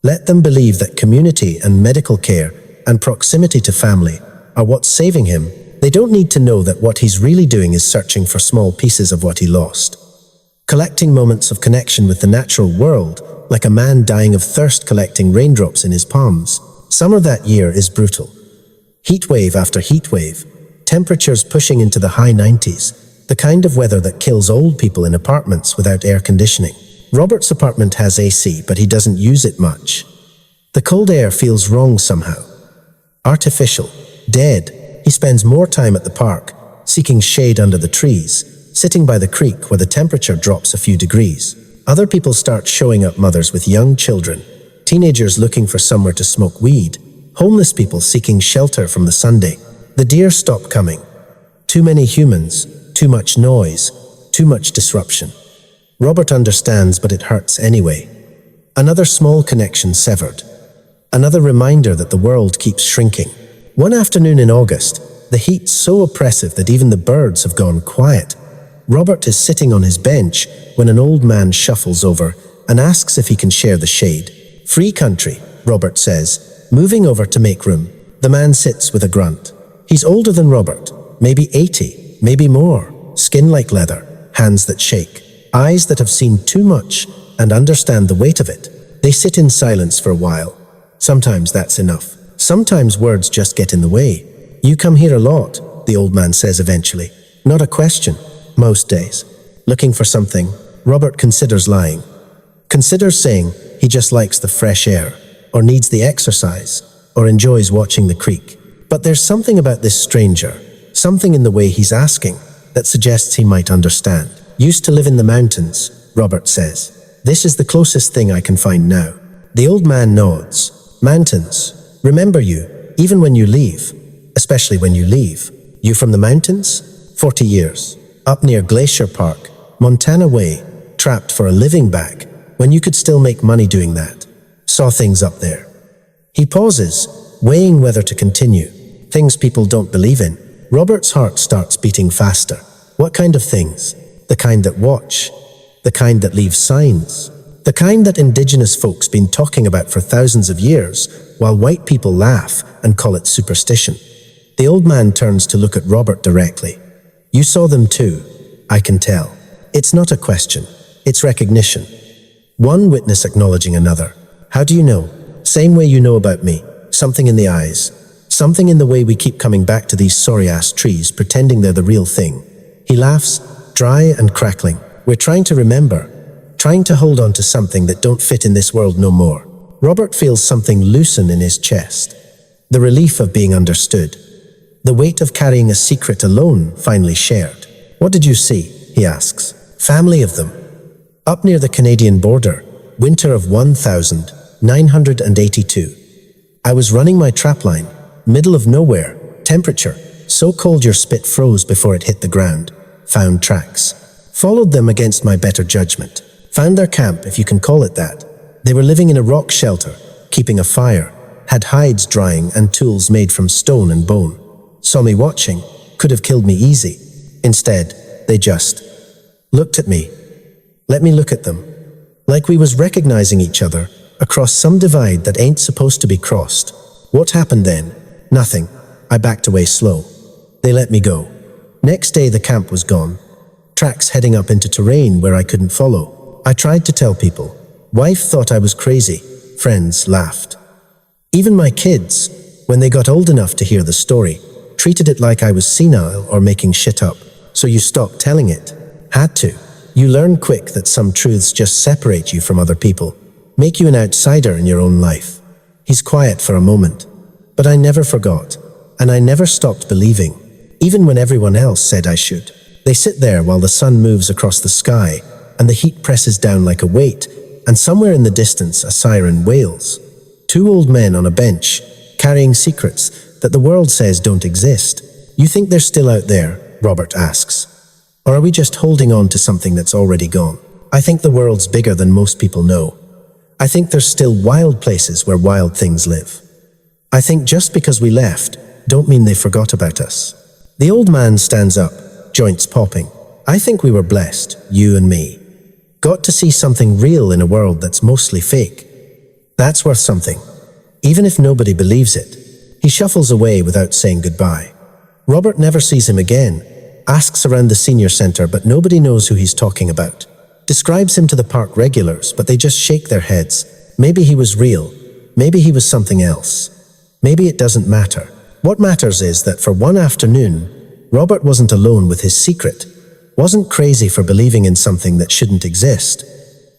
Let them believe that community and medical care and proximity to family are what's saving him. They don't need to know that what he's really doing is searching for small pieces of what he lost. Collecting moments of connection with the natural world, like a man dying of thirst collecting raindrops in his palms. Summer that year is brutal. Heat wave after heat wave, temperatures pushing into the high 90s, the kind of weather that kills old people in apartments without air conditioning. Robert's apartment has AC, but he doesn't use it much. The cold air feels wrong somehow. Artificial, dead. He spends more time at the park, seeking shade under the trees, sitting by the creek where the temperature drops a few degrees. Other people start showing up, mothers with young children, teenagers looking for somewhere to smoke weed, homeless people seeking shelter from the Sunday. The deer stop coming. Too many humans, too much noise, too much disruption. Robert understands, but it hurts anyway. Another small connection severed. Another reminder that the world keeps shrinking. One afternoon in August, the heat's so oppressive that even the birds have gone quiet. Robert is sitting on his bench when an old man shuffles over and asks if he can share the shade. "Free country," Robert says, moving over to make room. The man sits with a grunt. He's older than Robert, maybe 80, maybe more. Skin like leather, hands that shake, eyes that have seen too much and understand the weight of it. They sit in silence for a while. Sometimes that's enough. Sometimes words just get in the way. "You come here a lot," the old man says eventually. Not a question. Most days. Looking for something, Robert considers lying. Considers saying he just likes the fresh air, or needs the exercise, or enjoys watching the creek. But there's something about this stranger, something in the way he's asking, that suggests he might understand. "Used to live in the mountains," Robert says. "This is the closest thing I can find now." The old man nods. "Mountains. Remember you, even when you leave. Especially when you leave. You from the mountains? 40 years. Up near Glacier Park, Montana Way, trapped for a living back, when you could still make money doing that. Saw things up there." He pauses, weighing whether to continue. Things people don't believe in. Robert's heart starts beating faster. What kind of things? The kind that watch. The kind that leave signs. The kind that indigenous folks been talking about for thousands of years, while white people laugh and call it superstition. The old man turns to look at Robert directly. You saw them too, I can tell. It's not a question, it's recognition. One witness acknowledging another. How do you know? Same way you know about me. Something in the eyes. Something in the way we keep coming back to these sorry-ass trees, pretending they're the real thing. He laughs, dry and crackling. We're trying to remember. Trying to hold on to something that don't fit in this world no more. Robert feels something loosen in his chest. The relief of being understood. The weight of carrying a secret alone finally shared. What did you see? He asks. Family of them. Up near the Canadian border, winter of 1982. I was running my trapline, middle of nowhere, temperature, so cold your spit froze before it hit the ground. Found tracks. Followed them against my better judgment. Found their camp, if you can call it that. They were living in a rock shelter, keeping a fire, had hides drying and tools made from stone and bone. Saw me watching, could have killed me easy. Instead, they just looked at me. Let me look at them. Like we was recognizing each other across some divide that ain't supposed to be crossed. What happened then? Nothing. I backed away slow. They let me go. Next day the camp was gone. Tracks heading up into terrain where I couldn't follow. I tried to tell people. Wife thought I was crazy. Friends laughed. Even my kids, when they got old enough to hear the story, treated it like I was senile or making shit up. So you stopped telling it. Had to. You learn quick that some truths just separate you from other people, make you an outsider in your own life. He's quiet for a moment. But I never forgot, and I never stopped believing, even when everyone else said I should. They sit there while the sun moves across the sky, and the heat presses down like a weight, and somewhere in the distance a siren wails. Two old men on a bench, carrying secrets that the world says don't exist. You think they're still out there? Robert asks. Or are we just holding on to something that's already gone? I think the world's bigger than most people know. I think there's still wild places where wild things live. I think just because we left, don't mean they forgot about us. The old man stands up, joints popping. I think we were blessed, you and me. Got to see something real in a world that's mostly fake. That's worth something, even if nobody believes it. He shuffles away without saying goodbye. Robert never sees him again, asks around the senior center, but nobody knows who he's talking about. Describes him to the park regulars, but they just shake their heads. Maybe he was real. Maybe he was something else. Maybe it doesn't matter. What matters is that for one afternoon, Robert wasn't alone with his secret. Wasn't crazy for believing in something that shouldn't exist.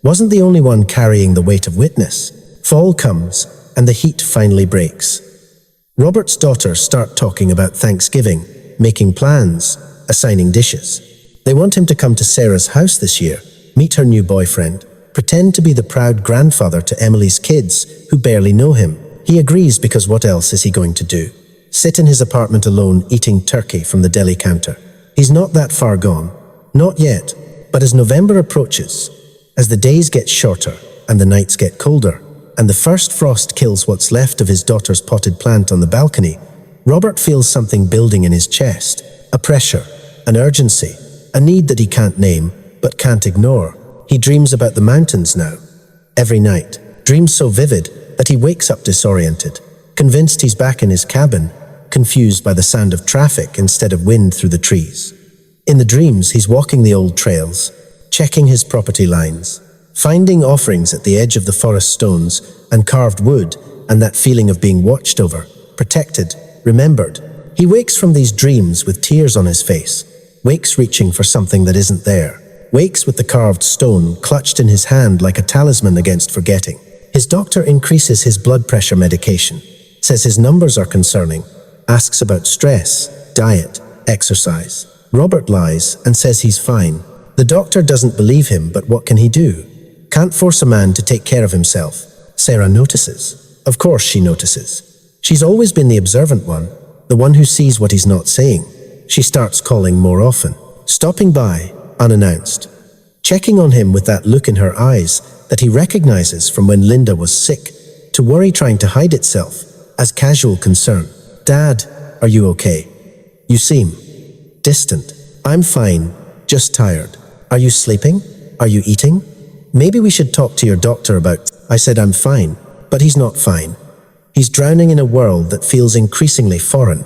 Wasn't the only one carrying the weight of witness. Fall comes, and the heat finally breaks. Robert's daughters start talking about Thanksgiving, making plans, assigning dishes. They want him to come to Sarah's house this year, meet her new boyfriend, pretend to be the proud grandfather to Emily's kids who barely know him. He agrees because what else is he going to do? Sit in his apartment alone eating turkey from the deli counter. He's not that far gone. Not yet. But as November approaches, as the days get shorter and the nights get colder, and the first frost kills what's left of his daughter's potted plant on the balcony, Robert feels something building in his chest. A pressure, an urgency, a need that he can't name, but can't ignore. He dreams about the mountains now. Every night. Dreams so vivid that he wakes up disoriented, convinced he's back in his cabin, confused by the sound of traffic instead of wind through the trees. In the dreams, he's walking the old trails, checking his property lines, finding offerings at the edge of the forest stones and carved wood, and that feeling of being watched over, protected, remembered. He wakes from these dreams with tears on his face, wakes reaching for something that isn't there, wakes with the carved stone clutched in his hand like a talisman against forgetting. His doctor increases his blood pressure medication, says his numbers are concerning, asks about stress, diet, exercise. Robert lies and says he's fine. The doctor doesn't believe him, but what can he do? Can't force a man to take care of himself. Sarah notices. Of course she notices. She's always been the observant one, the one who sees what he's not saying. She starts calling more often, stopping by, unannounced, checking on him with that look in her eyes that he recognizes from when Linda was sick, to worry trying to hide itself as casual concern. Dad, are you okay? You seem distant. I'm fine, just tired. Are you sleeping? Are you eating? Maybe we should talk to your doctor about... I said I'm fine, but he's not fine. He's drowning in a world that feels increasingly foreign.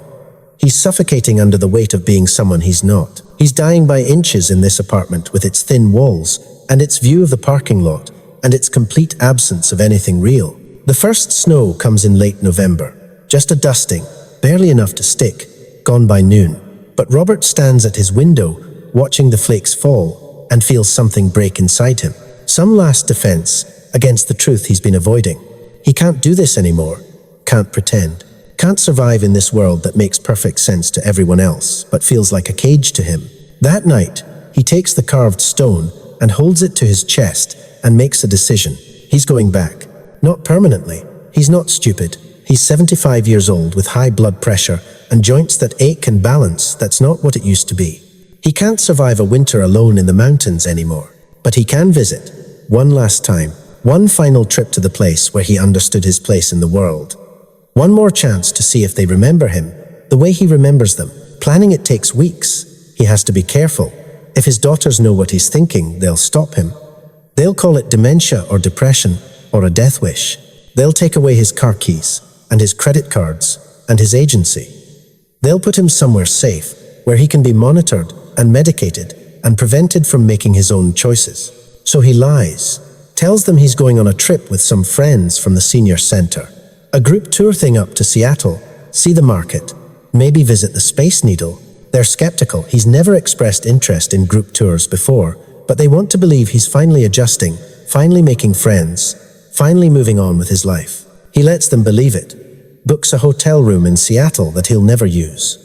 He's suffocating under the weight of being someone he's not. He's dying by inches in this apartment with its thin walls and its view of the parking lot and its complete absence of anything real. The first snow comes in late November. Just a dusting, barely enough to stick, gone by noon. But Robert stands at his window, watching the flakes fall, and feels something break inside him. Some last defense against the truth he's been avoiding. He can't do this anymore. Can't pretend. Can't survive in this world that makes perfect sense to everyone else, but feels like a cage to him. That night, he takes the carved stone and holds it to his chest and makes a decision. He's going back. Not permanently. He's not stupid. He's 75 years old with high blood pressure and joints that ache and balance. That's not what it used to be. He can't survive a winter alone in the mountains anymore. But he can visit. One last time. One final trip to the place where he understood his place in the world. One more chance to see if they remember him, the way he remembers them. Planning it takes weeks. He has to be careful. If his daughters know what he's thinking, they'll stop him. They'll call it dementia or depression or a death wish. They'll take away his car keys and his credit cards and his agency. They'll put him somewhere safe, where he can be monitored and medicated and prevented from making his own choices. So he lies, tells them he's going on a trip with some friends from the senior center. A group tour thing up to Seattle, see the market, maybe visit the Space Needle. They're skeptical. He's never expressed interest in group tours before, but they want to believe he's finally adjusting, finally making friends, finally moving on with his life. He lets them believe it, books a hotel room in Seattle that he'll never use,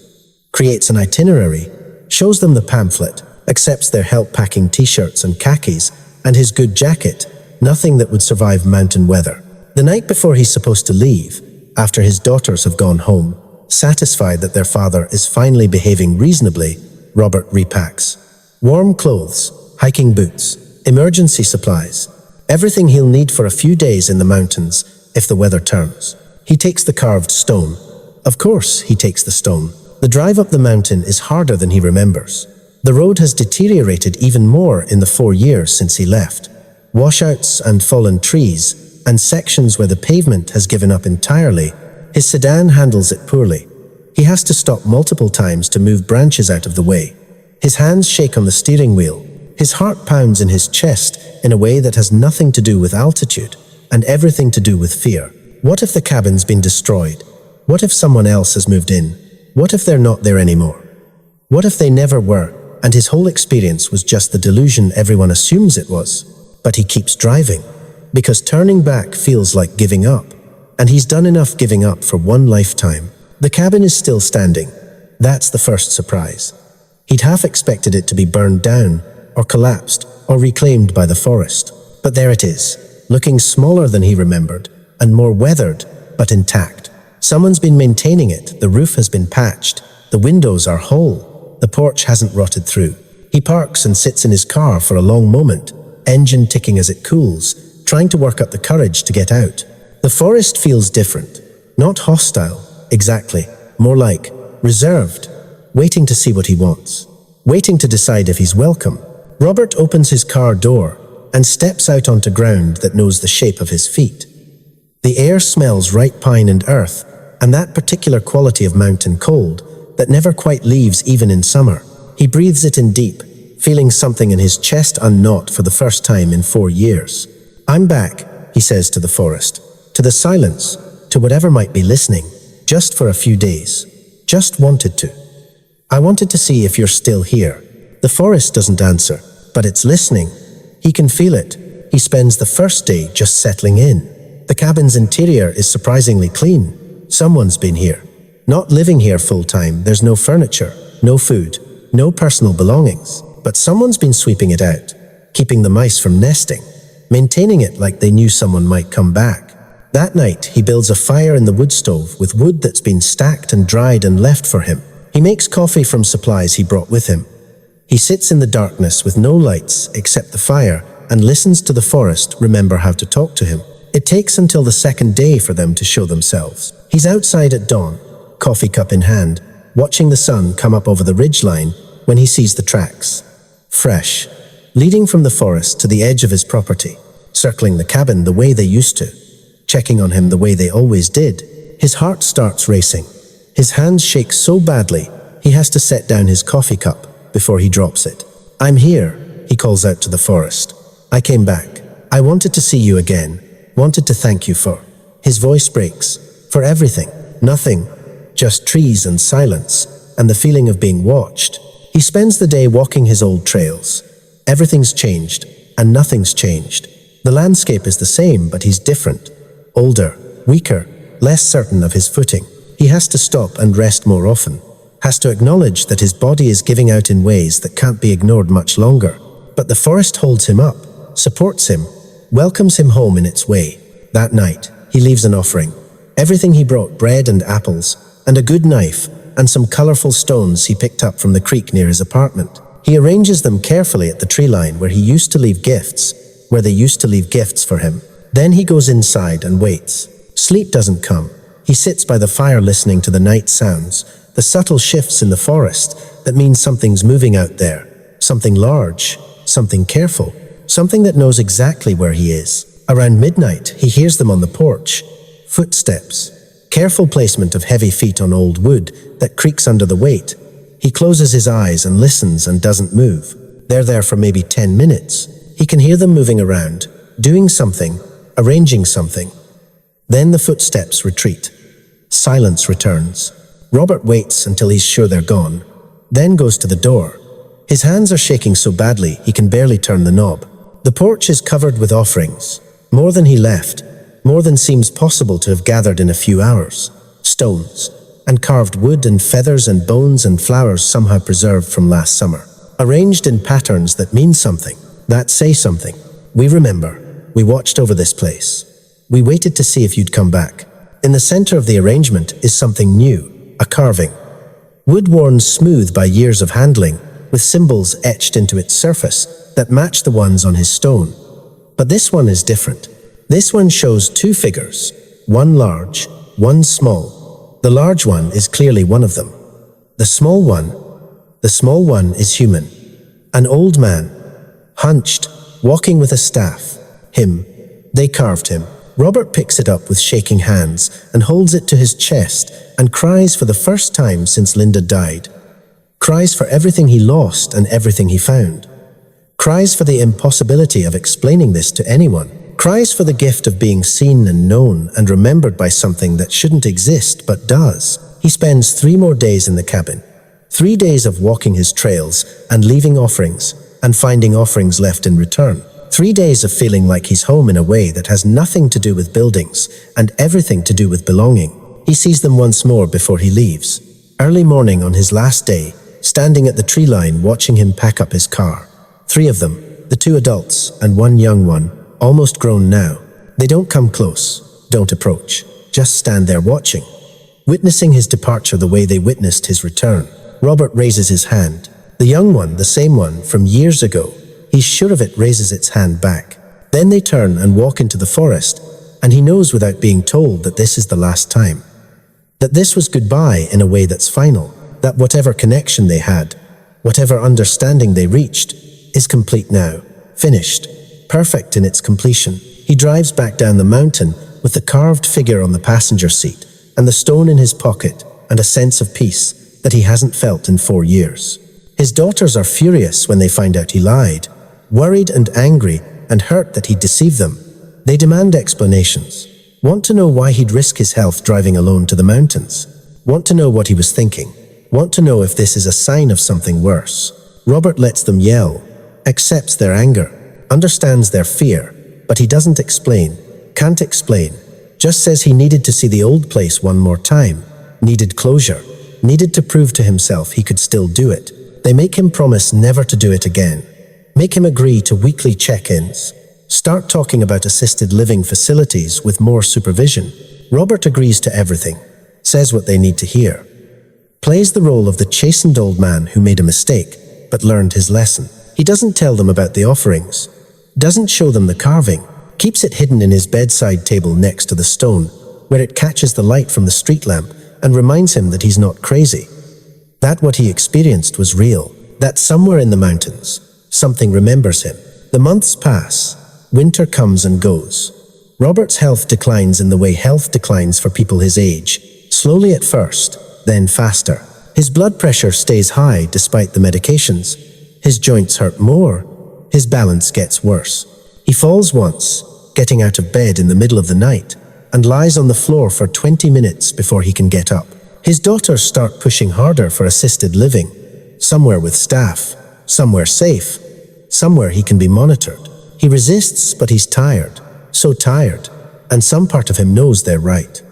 creates an itinerary, shows them the pamphlet, accepts their help-packing t-shirts and khakis, and his good jacket, nothing that would survive mountain weather. The night before he's supposed to leave, after his daughters have gone home, satisfied that their father is finally behaving reasonably, Robert repacks. Warm clothes, hiking boots, emergency supplies, everything he'll need for a few days in the mountains if the weather turns. He takes the carved stone. Of course, he takes the stone. The drive up the mountain is harder than he remembers. The road has deteriorated even more in the 4 years since he left. Washouts and fallen trees, and sections where the pavement has given up entirely. His sedan handles it poorly. He has to stop multiple times to move branches out of the way. His hands shake on the steering wheel. His heart pounds in his chest in a way that has nothing to do with altitude and everything to do with fear. What if the cabin's been destroyed? What if someone else has moved in? What if they're not there anymore? What if they never were, and his whole experience was just the delusion everyone assumes it was? But he keeps driving, because turning back feels like giving up, and he's done enough giving up for one lifetime. The cabin is still standing. That's the first surprise. He'd half expected it to be burned down, or collapsed, or reclaimed by the forest. But there it is, looking smaller than he remembered, and more weathered, but intact. Someone's been maintaining it. The roof has been patched. The windows are whole. The porch hasn't rotted through. He parks and sits in his car for a long moment, engine ticking as it cools, trying to work up the courage to get out. The forest feels different. Not hostile, exactly. More like reserved, waiting to see what he wants, waiting to decide if he's welcome. Robert opens his car door and steps out onto ground that knows the shape of his feet. The air smells ripe pine and earth, and that particular quality of mountain cold that never quite leaves even in summer. He breathes it in deep, feeling something in his chest unknot for the first time in 4 years. I'm back, he says to the forest, to the silence, to whatever might be listening, just for a few days. Just wanted to. I wanted to see if you're still here. The forest doesn't answer, but it's listening. He can feel it. He spends the first day just settling in. The cabin's interior is surprisingly clean. Someone's been here. Not living here full-time, there's no furniture, no food, no personal belongings. But someone's been sweeping it out, keeping the mice from nesting, maintaining it like they knew someone might come back. That night, he builds a fire in the wood stove with wood that's been stacked and dried and left for him. He makes coffee from supplies he brought with him. He sits in the darkness with no lights except the fire and listens to the forest remember how to talk to him. It takes until the second day for them to show themselves. He's outside at dawn, coffee cup in hand, watching the sun come up over the ridgeline when he sees the tracks. Fresh, leading from the forest to the edge of his property, circling the cabin the way they used to, checking on him the way they always did. His heart starts racing. His hands shake so badly, he has to set down his coffee cup before he drops it. "I'm here," he calls out to the forest. "I came back. I wanted to see you again, wanted to thank you for..." His voice breaks. For everything. Nothing. Just trees and silence, and the feeling of being watched. He spends the day walking his old trails. Everything's changed, and nothing's changed. The landscape is the same, but he's different. Older, weaker, less certain of his footing. He has to stop and rest more often. Has to acknowledge that his body is giving out in ways that can't be ignored much longer. But the forest holds him up, supports him, welcomes him home in its way. That night, he leaves an offering. Everything he brought, bread and apples, and a good knife, and some colorful stones he picked up from the creek near his apartment. He arranges them carefully at the tree line where they used to leave gifts for him. Then he goes inside and waits. Sleep doesn't come. He sits by the fire listening to the night sounds, the subtle shifts in the forest that mean something's moving out there. Something large, something careful, something that knows exactly where he is. Around midnight, he hears them on the porch. Footsteps. Careful placement of heavy feet on old wood that creaks under the weight. He closes his eyes and listens and doesn't move. They're there for maybe 10 minutes. He can hear them moving around, doing something, arranging something. Then the footsteps retreat. Silence returns. Robert waits until he's sure they're gone, then goes to the door. His hands are shaking so badly he can barely turn the knob. The porch is covered with offerings. More than he left, more than seems possible to have gathered in a few hours. Stones, and carved wood and feathers and bones and flowers somehow preserved from last summer. Arranged in patterns that mean something, that say something. "We remember. We watched over this place. We waited to see if you'd come back." In the center of the arrangement is something new, a carving. Wood worn smooth by years of handling, with symbols etched into its surface that match the ones on his stone. But this one is different. This one shows two figures, one large, one small. The large one is clearly one of them. The small one is human. An old man, hunched, walking with a staff. Him. They carved him. Robert picks it up with shaking hands and holds it to his chest and cries for the first time since Linda died. Cries for everything he lost and everything he found. Cries for the impossibility of explaining this to anyone. Cries for the gift of being seen and known and remembered by something that shouldn't exist but does. He spends 3 more days in the cabin. 3 days of walking his trails and leaving offerings and finding offerings left in return. 3 days of feeling like he's home in a way that has nothing to do with buildings and everything to do with belonging. He sees them once more before he leaves. Early morning on his last day, standing at the tree line watching him pack up his car. 3 of them, the 2 adults and 1 young one, almost grown now. They don't come close, don't approach, just stand there watching, witnessing his departure the way they witnessed his return. Robert raises his hand. The young one, the same one from years ago, he's sure of it, raises its hand back. Then they turn and walk into the forest, and he knows without being told that this is the last time. That this was goodbye in a way that's final. That whatever connection they had, whatever understanding they reached, is complete now. Finished. Perfect in its completion. He drives back down the mountain with the carved figure on the passenger seat and the stone in his pocket and a sense of peace that he hasn't felt in 4 years. His daughters are furious when they find out he lied, worried and angry and hurt that he'd deceived them. They demand explanations, want to know why he'd risk his health driving alone to the mountains, want to know what he was thinking, want to know if this is a sign of something worse. Robert lets them yell, accepts their anger, understands their fear, but he doesn't explain, can't explain, just says he needed to see the old place one more time, needed closure, needed to prove to himself he could still do it. They make him promise never to do it again, make him agree to weekly check-ins, start talking about assisted living facilities with more supervision. Robert agrees to everything, says what they need to hear, plays the role of the chastened old man who made a mistake but learned his lesson. He doesn't tell them about the offerings, doesn't show them the carving, keeps it hidden in his bedside table next to the stone, where it catches the light from the street lamp and reminds him that he's not crazy, that what he experienced was real, that somewhere in the mountains, Something remembers him. The months pass. Winter comes and goes. Robert's health declines in the way health declines for people his age. Slowly at first, then faster. His blood pressure stays high despite the medications. His joints hurt more. His balance gets worse. He falls once, getting out of bed in the middle of the night, and lies on the floor for 20 minutes before he can get up. His daughters start pushing harder for assisted living, somewhere with staff, somewhere safe, somewhere he can be monitored. He resists, but he's tired, so tired, and some part of him knows they're right.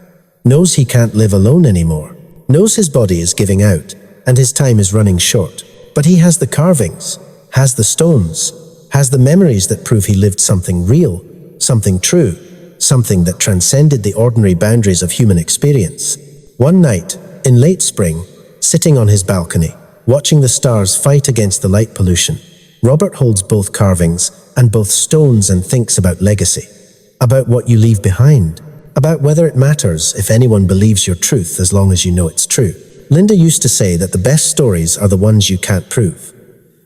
Knows he can't live alone anymore. Knows his body is giving out, and his time is running short. But he has the carvings, has the stones, has the memories that prove he lived something real, something true, something that transcended the ordinary boundaries of human experience. One night, in late spring, sitting on his balcony, watching the stars fight against the light pollution, Robert holds both carvings and both stones and thinks about legacy, about what you leave behind, about whether it matters if anyone believes your truth as long as you know it's true. Linda used to say that the best stories are the ones you can't prove,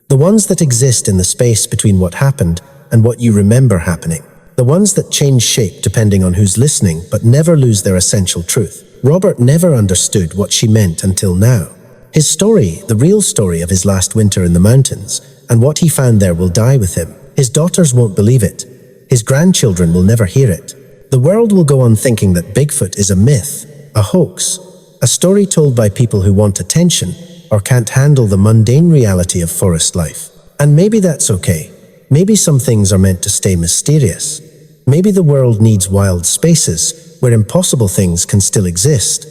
the ones that exist in the space between what happened and what you remember happening, the ones that change shape depending on who's listening but never lose their essential truth. Robert never understood what she meant until now. His story, the real story of his last winter in the mountains, and what he found there will die with him. His daughters won't believe it. His grandchildren will never hear it. The world will go on thinking that Bigfoot is a myth, a hoax, a story told by people who want attention or can't handle the mundane reality of forest life. And maybe that's okay. Maybe some things are meant to stay mysterious. Maybe the world needs wild spaces where impossible things can still exist.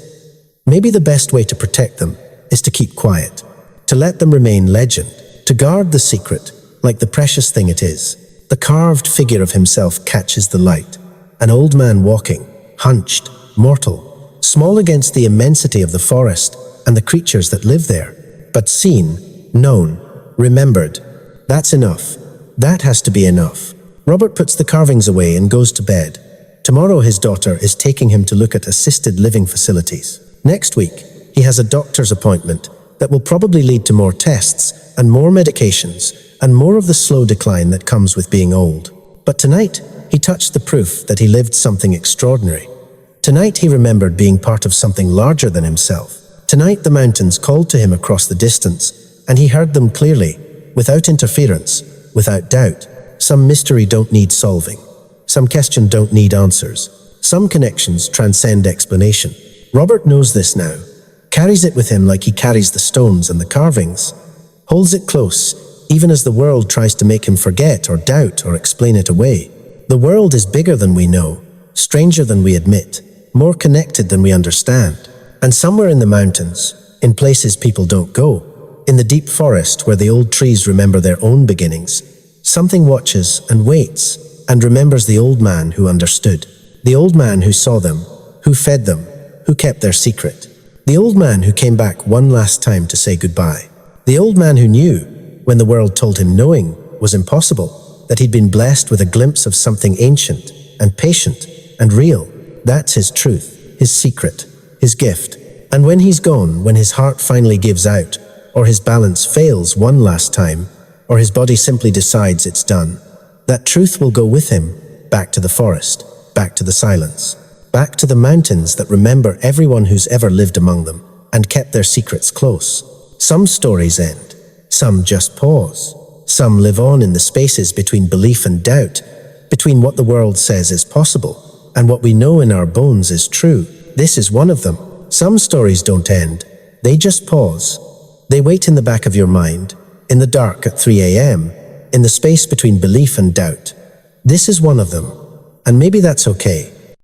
Maybe the best way to protect them is to keep quiet, to let them remain legend, to guard the secret like the precious thing it is. The carved figure of himself catches the light, an old man walking, hunched, mortal, small against the immensity of the forest and the creatures that live there, but seen, known, remembered. That's enough. That has to be enough. Robert puts the carvings away and goes to bed. Tomorrow his daughter is taking him to look at assisted living facilities. Next week, he has a doctor's appointment that will probably lead to more tests and more medications and more of the slow decline that comes with being old. But tonight, he touched the proof that he lived something extraordinary. Tonight he remembered being part of something larger than himself. Tonight the mountains called to him across the distance, and he heard them clearly, without interference, without doubt. Some mystery don't need solving. Some question don't need answers. Some connections transcend explanation. Robert knows this now, carries it with him like he carries the stones and the carvings, holds it close, even as the world tries to make him forget or doubt or explain it away. The world is bigger than we know, stranger than we admit, more connected than we understand. And somewhere in the mountains, in places people don't go, in the deep forest where the old trees remember their own beginnings, something watches and waits and remembers the old man who understood, the old man who saw them, who fed them, who kept their secret, the old man who came back one last time to say goodbye, the old man who knew, when the world told him knowing was impossible, that he'd been blessed with a glimpse of something ancient and patient and real. That's his truth, his secret, his gift. And when he's gone, when his heart finally gives out, or his balance fails one last time, or his body simply decides it's done, that truth will go with him, back to the forest, back to the silence, back to the mountains that remember everyone who's ever lived among them and kept their secrets close. Some stories end, some just pause, some live on in the spaces between belief and doubt, between what the world says is possible and what we know in our bones is true. This is one of them. Some stories don't end, they just pause. They wait in the back of your mind, in the dark at 3 a.m., in the space between belief and doubt. This is one of them, and maybe that's okay.